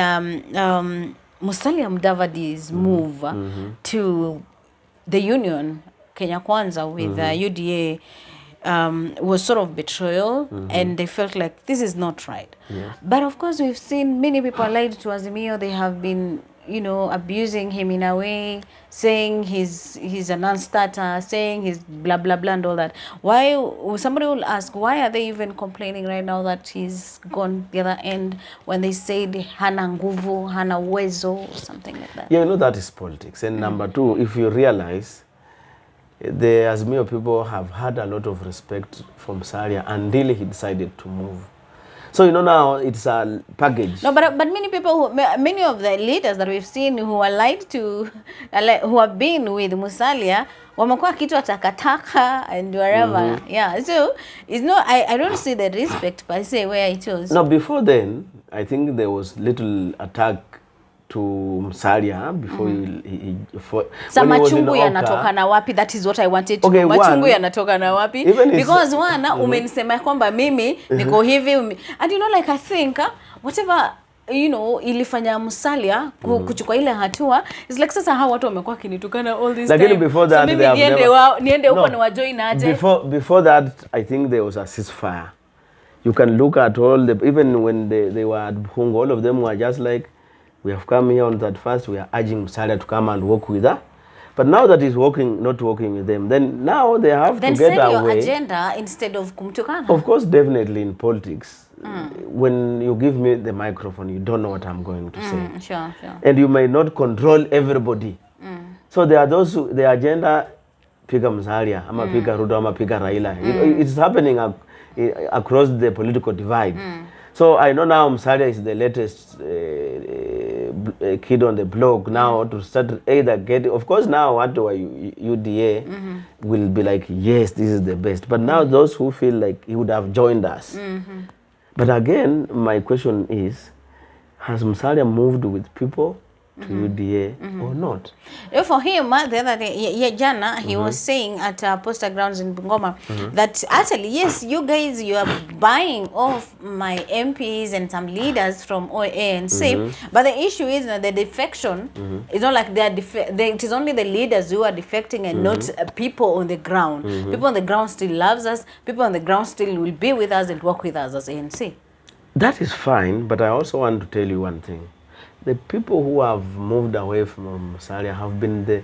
Musalia Mudavadi's move to the union Kenya Kwanza with UDA was sort of betrayal, and they felt like this is not right. Yes. But of course, we've seen many people allied to Azimio. They have been, you know, abusing him in a way, saying he's a non-starter, saying he's blah blah blah and all that. Why? Somebody will ask, why are they even complaining right now that he's gone the other end, when they said hana nguvu, hana uwezo, or something like that? Yeah, you know, that is politics. And number two, if you realize, the Azimio people have had a lot of respect from Musalia until he decided to move. So, you know, now it's a package. No, but many people, many of the leaders that we've seen who are lied to, who have been with Musalia, wamekuwa kitu takataka and wherever. Yeah, so it's not. I don't see the respect per se where it was. No, before then, I think there was little attack to Musalia before he machungu yanatoka na wapi? That is what I wanted to know. Machungu yanatoka na wapi? Because umenisema kwamba mimi niko hivi, and you know, like, I think whatever, you know, ilifanya Musalia kuchukua ile hatua, it's like sasa hawa watu wamekuwa kinitukana all this time. Before that, so maybe niende huko ni wajoin aje. Before that, I think there was a ceasefire. You can look at all the, even when they were at Buhungu, all of them were just like, we have come here on that first, we are urging Musalia to come and work with her. But now that he's not working with them, then now they have to get away. Then send your agenda instead of kumtukana. Of course, definitely in politics. When you give me the microphone, you don't know what I'm going to say. Sure. And you may not control everybody. So there are those who, the agenda, piga Musalia, ama piga Ruto, ama piga Raila. It's happening across the political divide. So I know now Musalia is the latest kid on the block now to start either get, of course now what do UDA will be like, yes, this is the best. But now those who feel like he would have joined us. But again, my question is, has Musalia moved with people to UDA or not? For him, the other day, Jana, he was saying at Poster Grounds in Bungoma that actually, yes, you guys, you are buying off my MPs and some leaders from ANC, but the issue is that the defection is not like it is only the leaders who are defecting and not people on the ground. People on the ground still loves us. People on the ground still will be with us and work with us as ANC. That is fine, but I also want to tell you one thing. The people who have moved away from Musalia have been the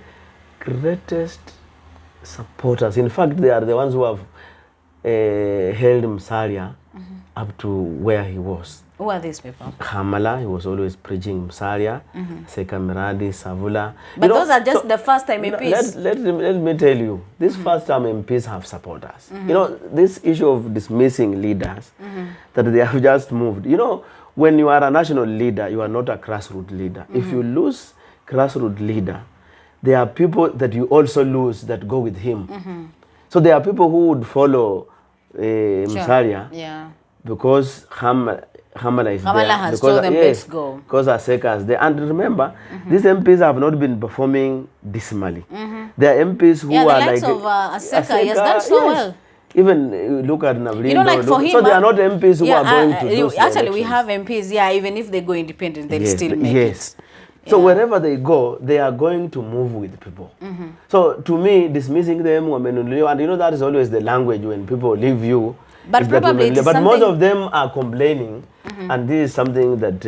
greatest supporters. In fact, they are the ones who have held Musalia up to where he was. Who are these people? Kamala, he was always preaching Musalia. Seka Miradi, Savula. But those are just the first time MPs. Let me tell you, these first time MPs have supporters. You know, this issue of dismissing leaders, that they have just moved. You know, when you are a national leader, you are not a grassroots leader. If you lose grassroots leader, there are people that you also lose that go with him. So there are people who would follow Musalia because Hamala is there. Has because, told them, let's go. Because Aseka is there. And remember, these MPs have not been performing dismally. There are MPs who are like... the likes of Aseka, he has done so well. Even look at Navlin. You know, like for him, so they are not MPs who are going to lose actually, we have MPs, even if they go independent, they'll still make it. So wherever they go, they are going to move with people. So to me, dismissing them, and you know that is always the language when people leave you. But probably but most of them are complaining, and this is something that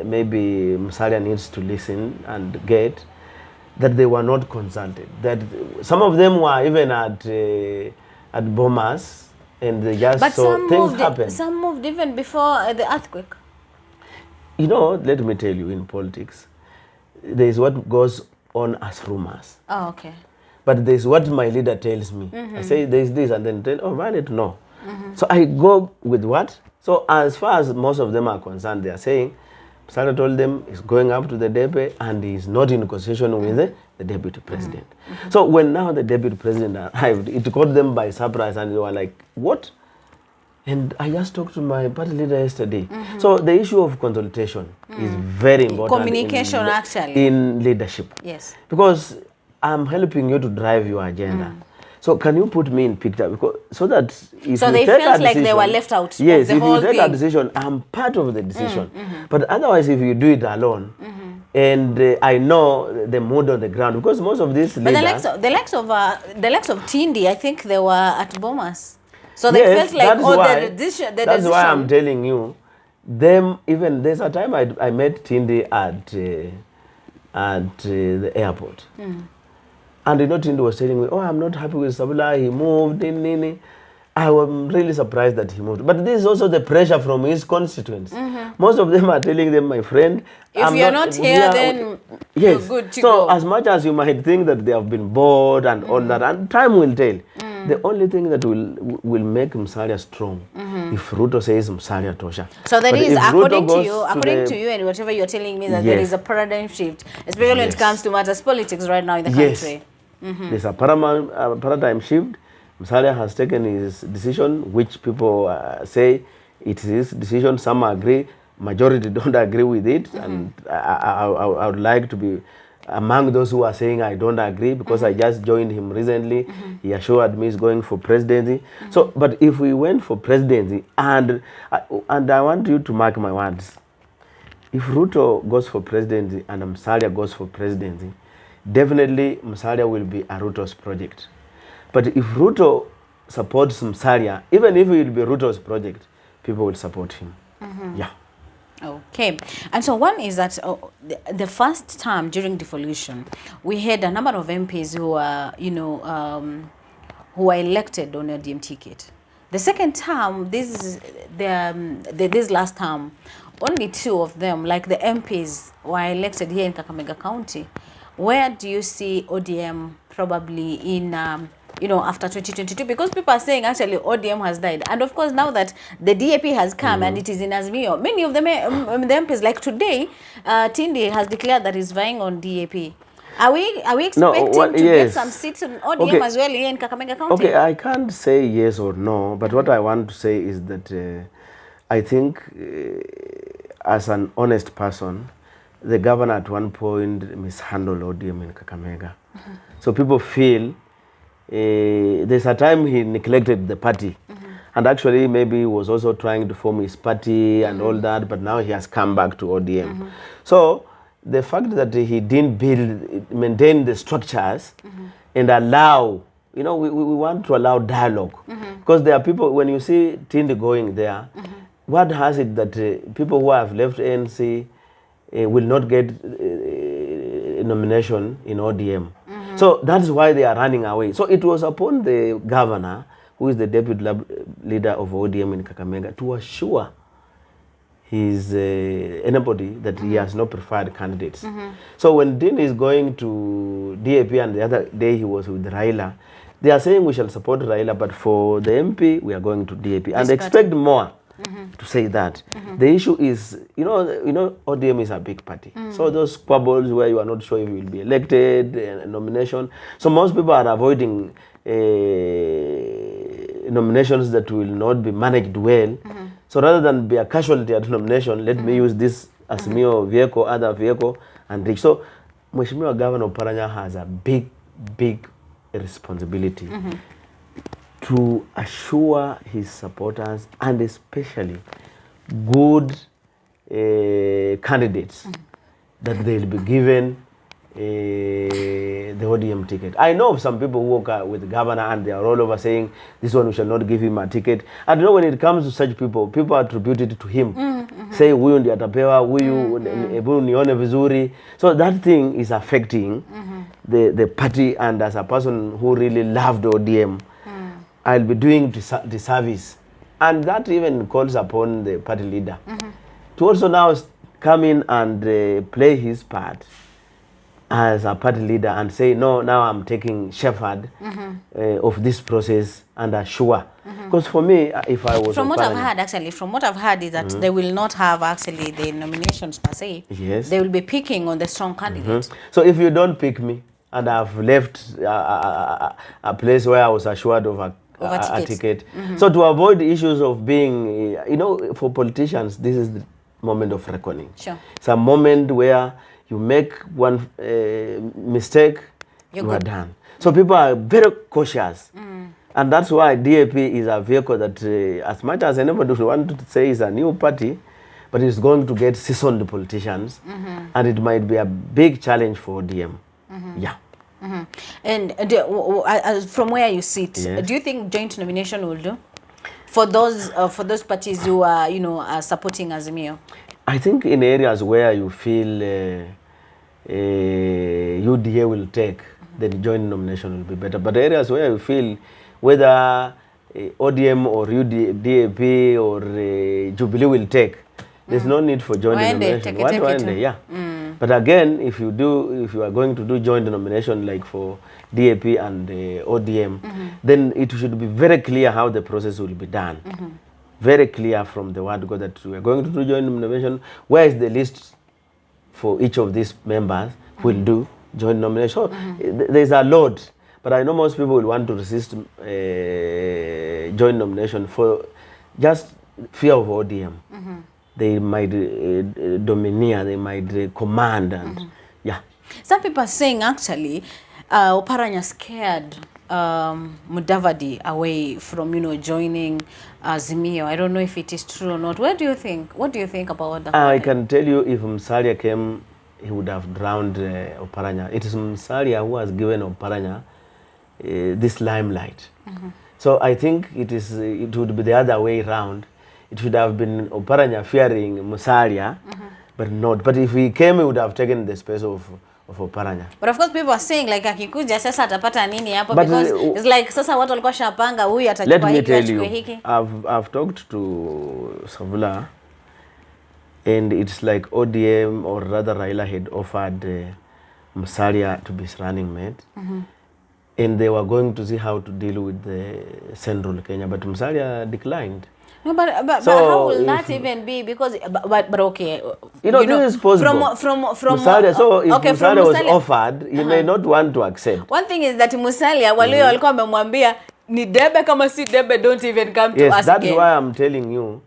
maybe Musalia needs to listen and get, that they were not consulted. That some of them were even at Bomas, and they just saw things happen. Some moved even before the earthquake. You know, let me tell you, in politics, there is what goes on as rumors. Oh, okay. But there is what my leader tells me. I say there is this, and then tell, oh, Violet, no. So I go with what? So as far as most of them are concerned, they are saying, Musalia told them he's going up to the deputy and he's not in negotiation with the deputy president. So when now the deputy president arrived, it caught them by surprise and they were like, what? And I just talked to my party leader yesterday. So the issue of consultation is very important. Communication, actually. In leadership. Yes. Because I'm helping you to drive your agenda. So can you put me in picture? Because so that if so you they take felt a like decision, they were left out. Yes, of the if whole you take thing. a decision, I'm part of the decision. But otherwise, if you do it alone, and I know the mood on the ground, because most of these leaders, but the likes of Tindi, I think they were at Bomas. So they felt like the decision. That's why I'm telling you, them even there's a time I met Tindi at the airport. And you know, Tindi was telling me, oh, I'm not happy with Sabula, he moved, I was really surprised that he moved. But this is also the pressure from his constituents. Most of them are telling them, my friend, if you're not here, then you're good to go. So as much as you might think that they have been bored and all that, and time will tell. The only thing that will make Musalia strong, if Ruto says Musalia Tosha. So there is, according to you and whatever you're telling me, that there is a paradigm shift, especially when it comes to matters politics right now in the country. There's a paradigm shift. Musalia has taken his decision, which people say it is his decision. Some agree, majority don't agree with it, and I would like to be among those who are saying I don't agree, because I just joined him recently. He assured me he's going for presidency. So, but if we went for presidency, and I want you to mark my words, if Ruto goes for presidency and Musalia goes for presidency, definitely Musalia will be a Ruto's project. But if Ruto supports Musalia, even if it will be Ruto's project, people will support him. Yeah. Okay. And so one is that the first term during devolution, we had a number of MPs who are, who were elected on a ODM ticket. The second term, this last term, only 2 of them, like the MPs, were elected here in Kakamega County. Where do you see ODM probably in, after 2022? Because people are saying actually ODM has died. And of course, now that the DAP has come and it is in Azimio, many of them, the MPs, like today, Tindi has declared that he's vying on DAP. Are we expecting to get some seats in ODM as well here in Kakamega County? Okay, I can't say yes or no, but what I want to say is that I think as an honest person, the governor at one point mishandled ODM in Kakamega. So people feel there's a time he neglected the party. And actually maybe he was also trying to form his party and all that, but now he has come back to ODM. So the fact that he didn't maintain the structures and allow, we want to allow dialogue. Because there are people, when you see Tindi going there, what has it that people who have left ANC will not get a nomination in ODM. So that's why they are running away. So it was upon the governor, who is the deputy leader of ODM in Kakamega, to assure anybody that he has no preferred candidates. So when Dean is going to DAP and the other day he was with Raila, they are saying we shall support Raila, but for the MP, we are going to DAP. And expect more. To say that. The issue is, ODM is a big party. So those squabbles where you are not sure if you will be elected, nomination. So most people are avoiding nominations that will not be managed well. So rather than be a casualty at nomination, let me use this Azimio vehicle, other vehicle, and reach. So Mheshimiwa Governor Oparanya has a big responsibility to assure his supporters, and especially good candidates, that they'll be given the ODM ticket. I know of some people who work with the governor and they are all over saying this one we shall not give him a ticket. And you know, when it comes to such people attribute it to him. Say huyu ndiye atapewa, huyu hebu nione vizuri. So that thing is affecting the party, and as a person who really loved ODM, I'll be doing disservice. And that even calls upon the party leader to also now come in and play his part as a party leader and say, no, now I'm taking shepherd of this process and assure. Because for me, if I was... From what I've heard, actually, from what I've heard is that they will not have actually the nominations per se. Yes. They will be picking on the strong candidates. So if you don't pick me, and I've left a place where I was assured of a ticket. So to avoid issues of being, you know, for politicians, this is the moment of reckoning. Sure. It's a moment where you make one mistake, you are done. So people are very cautious. And that's why DAP is a vehicle that, as much as anybody would want to say is a new party, but it's going to get seasoned politicians, and it might be a big challenge for ODM. Yeah. And from where you sit, do you think joint nomination will do for those parties who are, you know, are supporting Azimio? I think in areas where you feel UDA will take, then joint nomination will be better. But areas where you feel whether ODM or DAP or Jubilee will take, there's no need for joint nomination. Yeah. But again, if you are going to do joint nomination like for DAP and ODM, then it should be very clear how the process will be done. Very clear from the word go that we are going to do joint nomination. Where is the list for each of these members who will do joint nomination? So there's a load, but I know most people will want to resist joint nomination for just fear of ODM. They might domineer, they might command, and yeah. Some people are saying actually, Oparanya scared Mudavadi away from, you know, joining Azimio. I don't know if it is true or not. What do you think about that? I can tell you, if Musalia came, he would have drowned Oparanya. It is Musalia who has given Oparanya this limelight. So I think it would be the other way around. It should have been Oparanya fearing Musalia, but not. But if he came, he would have taken the space of Oparanya. But of course people are saying like akikuja sasa atapata nini hapo, because it's like sasa watu walikuwa shapanga huyu atachukua hiki achukue hiki. I've talked to Savula, and it's like ODM, or rather Raila, had offered Musalia to be his running mate. And they were going to see how to deal with the Central Kenya, but Musalia declined. No, but how will that even be? Because but okay, you know this is possible from Musalia. So if Musalia was offered, he may not want to accept. One thing is that Musalia walikuwa wamemwambia ni debe, kama si debe don't even come to us again. That's why I'm telling you.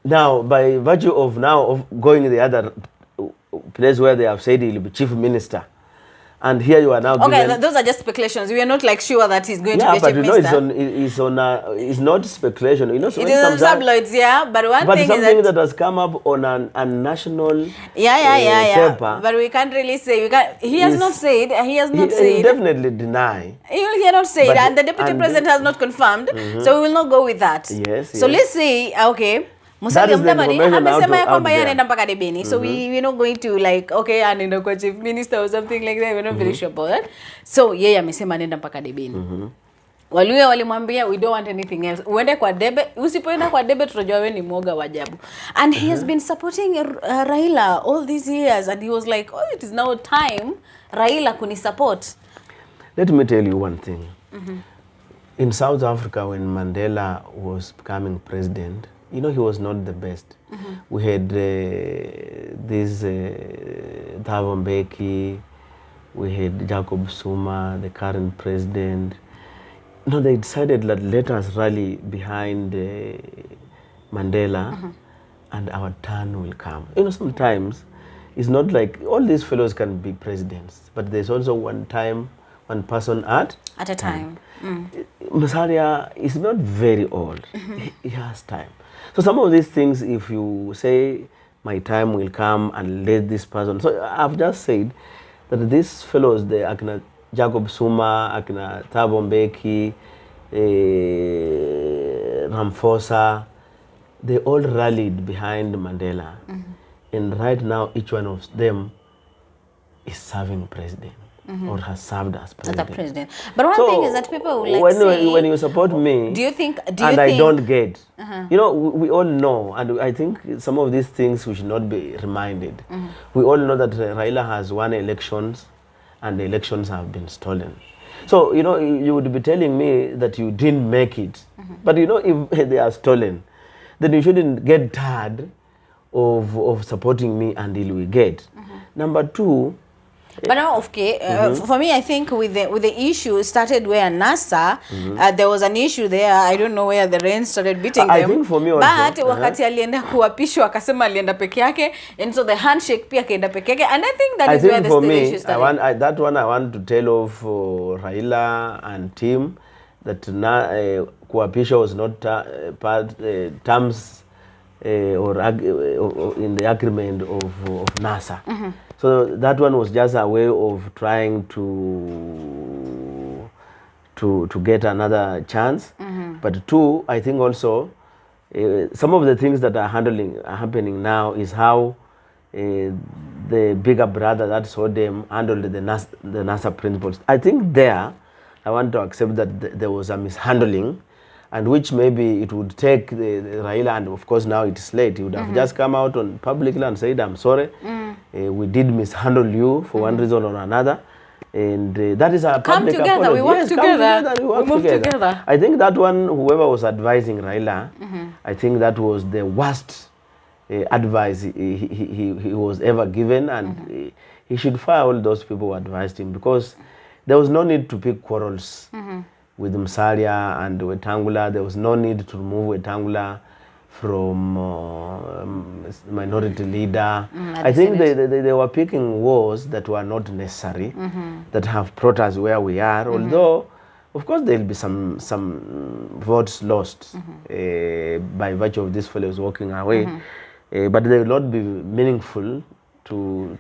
Now, by virtue of going to the other place where they have said he'll be chief minister, and here you are now given... those are just speculations. We are not like sure that he's going to be a chief minister. minister. Yeah, but it's not speculation. You know, so it is on tabloids, yeah. But one thing is something that has come up on a national paper. But we can't really say. He has not said. He has not said. He definitely deny. He cannot say it, and the deputy president has not confirmed. So we will not go with that. Yes. So let's say, okay, Musalia Mudavadi amesema ya kwamba yeye anaenda mpaka debeni. So we're not going to like, okay, anaenda kwa chief minister or something like that. We're not very sure about that. So yeye amesema anaenda mpaka debeni. Waluya walimwambia we don't want anything else. Uende kwa debe, usipoenda kwa debe tutajua wewe ni mwoga wa ajabu. And he has been supporting Raila all these years, and he was like, oh, it is now time Raila kuni support. Let me tell you one thing. In South Africa, when Mandela was becoming president, you know, he was not the best. We had this Thabo Mbeki, we had Jacob Zuma, the current president. No, they decided that let us rally behind Mandela, and our turn will come. You know, sometimes it's not like all these fellows can be presidents, but there's also one person at a time. Musalia is not very old. He has time. So some of these things, if you say my time will come and let this person. So I've just said that these fellows, the Akina Jacob Zuma, Akina Thabo Mbeki, Ramaphosa, they all rallied behind Mandela. And right now, each one of them is serving president. Or has served as president. But one thing is that people will like say, when you support me, do you think I don't get, you know, we all know, and I think some of these things we should not be reminded. We all know that Raila has won elections, and the elections have been stolen. So, you know, you would be telling me that you didn't make it, but you know, if they are stolen, then you shouldn't get tired of supporting me until we get. Number two. But now, okay, for me, I think with the issue started where NASA, there was an issue there. I don't know where the rain started beating them. I think for me also. But wakati alienda kuapishwa akasema alienda peke yake, and so the handshake pia kaenda peke yake, and I think that is where the issue started. That one I want to tell of Raila and team that kuapishwa was not terms or in the agreement of NASA. So that one was just a way of trying to get another chance. But two, I think also some of the things that are happening now is how the bigger brother that saw them handled the NASA principles. I think there, I want to accept that there was a mishandling, and which maybe it would take Raila, and of course now it's late, he would have just come out on publicly and said, I'm sorry, we did mishandle you for one reason or another. And that is a public apology. Come together, we work together, we move together. I think that one, whoever was advising Raila, I think that was the worst advice he was ever given, and he should fire all those people who advised him, because there was no need to pick quarrels with Musalia and Wetangula. There was no need to remove Wetangula from minority leader. I think they were picking wars that were not necessary, that have brought us where we are, although of course there will be some votes lost by virtue of these fellows walking away, but they will not be meaningful to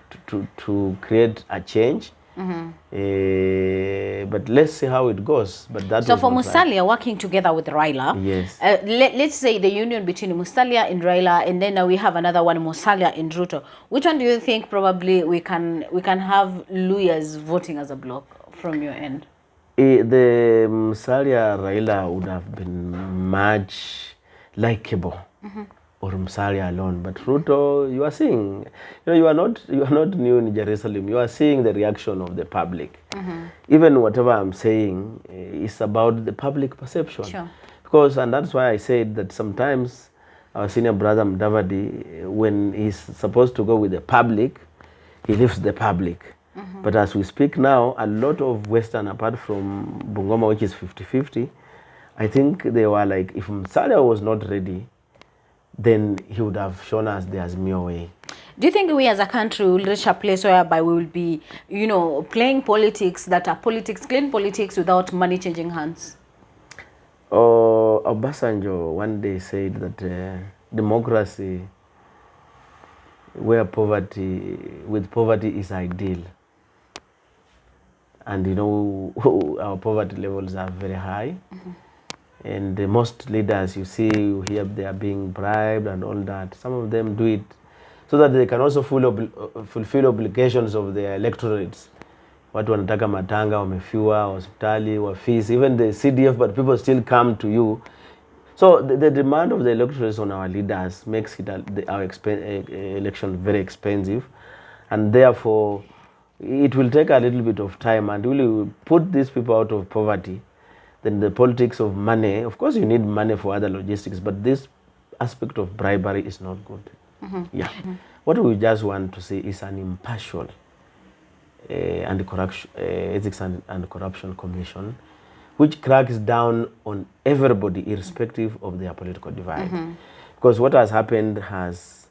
create a change. But let's see how it goes. But that so for Musalia working together with Raila, yes. Let's say the union between Musalia and Raila, and then we have another one, Musalia and Ruto. Which one do you think probably we can have Luyas voting as a bloc from your end? The Musalia Raila would have been much likable. Or Musalia alone, but Ruto, you are seeing, you are not new in Jerusalem. You are seeing the reaction of the public. Even whatever I'm saying is about the public perception. Sure. Because, and that's why I said that sometimes our senior brother Mudavadi, when he's supposed to go with the public, he leaves the public. But as we speak now, a lot of Western, apart from Bungoma, which is 50-50, I think they were like, if Musalia was not ready, then he would have shown us the Azimio way. Do you think we as a country will reach a place whereby we will be, playing politics that are clean politics without money changing hands? Obasanjo one day said that democracy with poverty is ideal. And our poverty levels are very high. And most leaders you hear they are being bribed and all that. Some of them do it so that they can also fulfill obligations of their electorates. Watu wanataka matanga, wamefiwa, hospitali, fees, even the CDF, but people still come to you. So the demand of the electorates on our leaders makes our election very expensive, and therefore it will take a little bit of time and will put these people out of poverty. Then the politics of money, of course you need money for other logistics, but this aspect of bribery is not good. What we just want to see is an impartial ethics and corruption commission, which cracks down on everybody irrespective of their political divide. Because what has happened has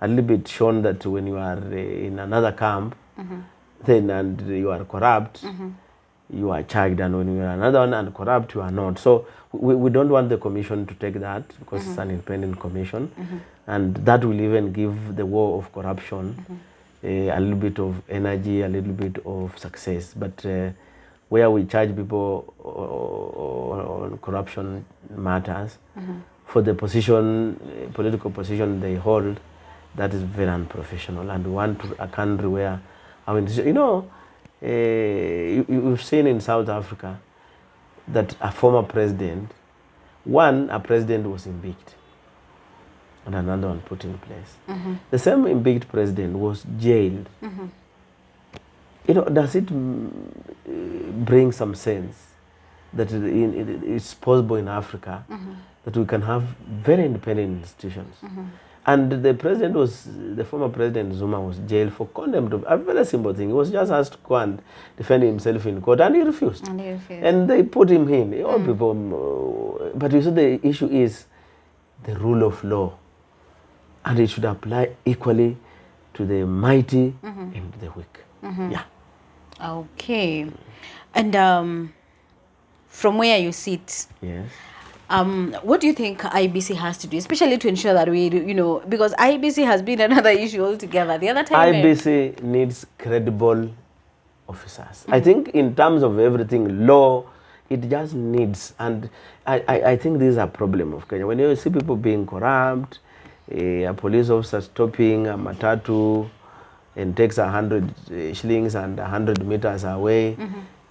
a little bit shown that when you are in another camp, then and you are corrupt, you are charged, and when you are another one and corrupt, you are not. So we don't want the commission to take that, because it's an independent commission, and that will even give the war of corruption a little bit of energy, a little bit of success. But where we charge people on corruption matters, for the position, political position they hold, that is very unprofessional. And we want a country where, you know, you've seen in South Africa that a former president, a president was impeached and another one put in place. The same impeached president was jailed. You know, does it bring some sense that it's possible in Africa that we can have very independent institutions? And the former president Zuma was jailed for contempt of a very simple thing. He was just asked to go and defend himself in court, and he refused. And they put him in. All people, but you see, the issue is the rule of law, and it should apply equally to the mighty and the weak. Yeah. Okay. And from where you sit, yes. What do you think IBC has to do, especially to ensure that we, you know, because IBC has been another issue altogether. The other time, IBC needs credible officers. I think in terms of everything, law, it just needs, and I think this is a problem of Kenya. When you see people being corrupt, a police officer stopping a matatu and takes 100 shillings and 100 meters away,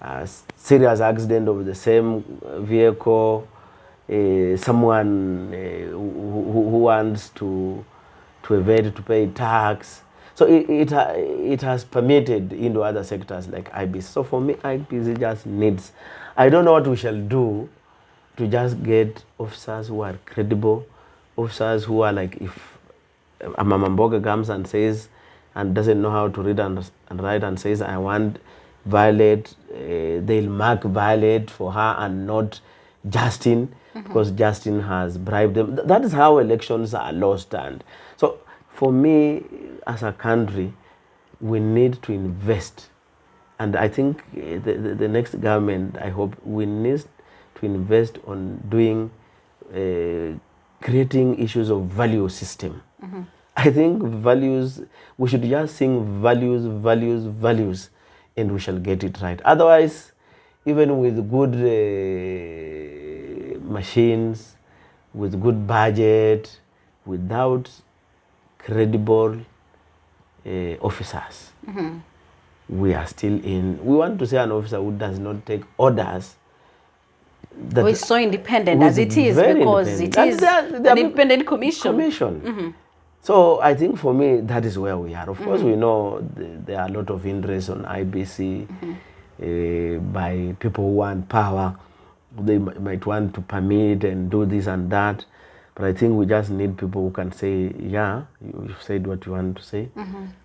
a serious accident of the same vehicle, someone who wants to evade to pay tax. So it has permeated into other sectors like IBC. So for me, IBC just needs, I don't know what we shall do to just get officers who are credible, officers who are like, if a Mama Mboga comes and says, and doesn't know how to read and write and says, I want Violet, they'll mark Violet for her and not Justin, because Justin has bribed them. That is how elections are lost. And so for me, as a country, we need to invest. And I think the next government, I hope, we need to invest on doing, creating issues of value system. I think values, we should just sing values, values, values, and we shall get it right. Otherwise, even with good machines, with good budget, without credible officers, we are still in. We want to say an officer who does not take orders. That is so independent as it is, because it is an independent commission. So I think for me, that is where we are. Of course, we know there are a lot of interest on IBC by people who want power. They might want to permit and do this and that. But I think we just need people who can say, yeah, you've said what you want to say,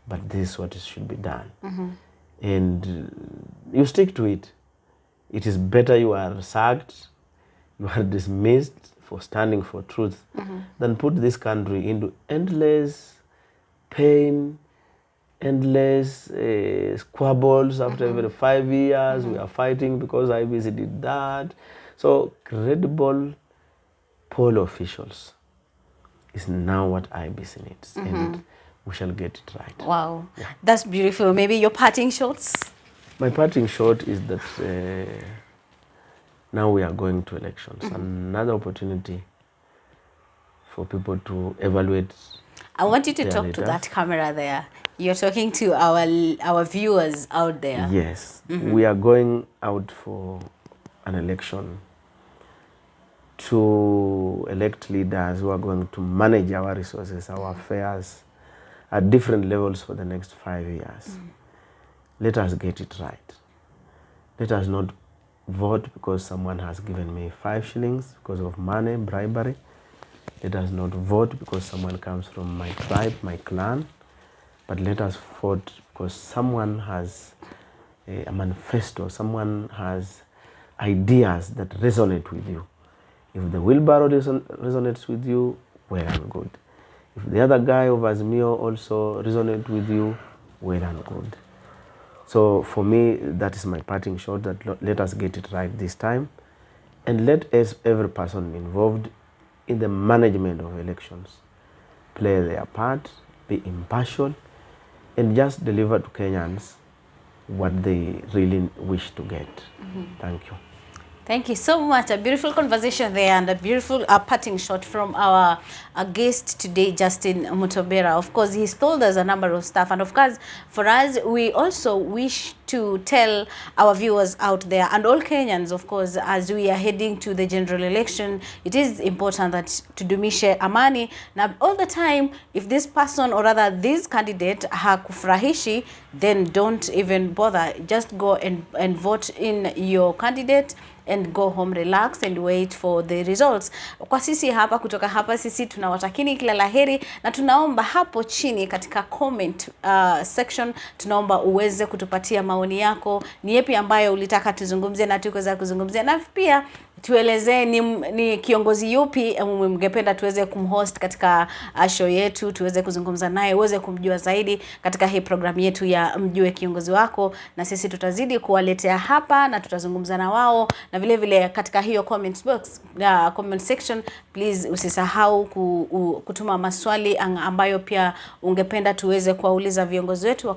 but this is what should be done. And you stick to it. It is better you are sacked, you are dismissed for standing for truth, than put this country into endless pain, endless squabbles after every 5 years. We are fighting because IBC did that. So credible poll officials is now what IBC needs, and we shall get it right. Wow, that's beautiful. Maybe your parting shots? My parting shot is that now we are going to elections. Another opportunity for people to evaluate. I want you to talk to that camera there. You're talking to our viewers out there. Yes, we are going out for an election to elect leaders who are going to manage our resources, our affairs at different levels for the next 5 years. Let us get it right. Let us not vote because someone has given me 5 shillings because of money, bribery. Let us not vote because someone comes from my tribe, my clan. But let us vote because someone has a manifesto, someone has ideas that resonate with you. If the wheelbarrow resonates with you, well and good. If the other guy of Azimio also resonates with you, well and good. So for me, that is my parting shot, that let us get it right this time, and let every person involved in the management of elections play their part, be impartial, and just deliver to Kenyans what they really wish to get. Thank you. Thank you so much. A beautiful conversation there, and a beautiful parting shot from our guest today, Justin Mutobera. Of course, he's told us a number of stuff, and of course, for us, we also wish to tell our viewers out there and all Kenyans, of course, as we are heading to the general election, it is important that tudumishe amani. Now, all the time, if this person or rather this candidate hakufurahishi, then don't even bother. Just go and vote in your candidate and go home, relax and wait for the results. Kwa sisi hapa, kutoka hapa, sisi tunawatakini kila laheri, na tunaomba hapo chini katika comment section, tunaomba uweze kutupatia maoni yako, ni yepi ambayo ulitaka tuzungumzie na tuweza kuzungumzia, na pia tueleze ni kiongozi yupi mngependa tuweze kumhost katika show yetu, tuweze kuzungumza naye, uweze kumjua zaidi katika hii program yetu ya Mjue Kiongozi Wako, na sisi tutazidi kuwaletea hapa na tutazungumza na wao, na vile vile katika hiyo comment box, comment section, please usisahau kutuma maswali ambayo pia ungependa tuweze kuwauliza viongozi wetu.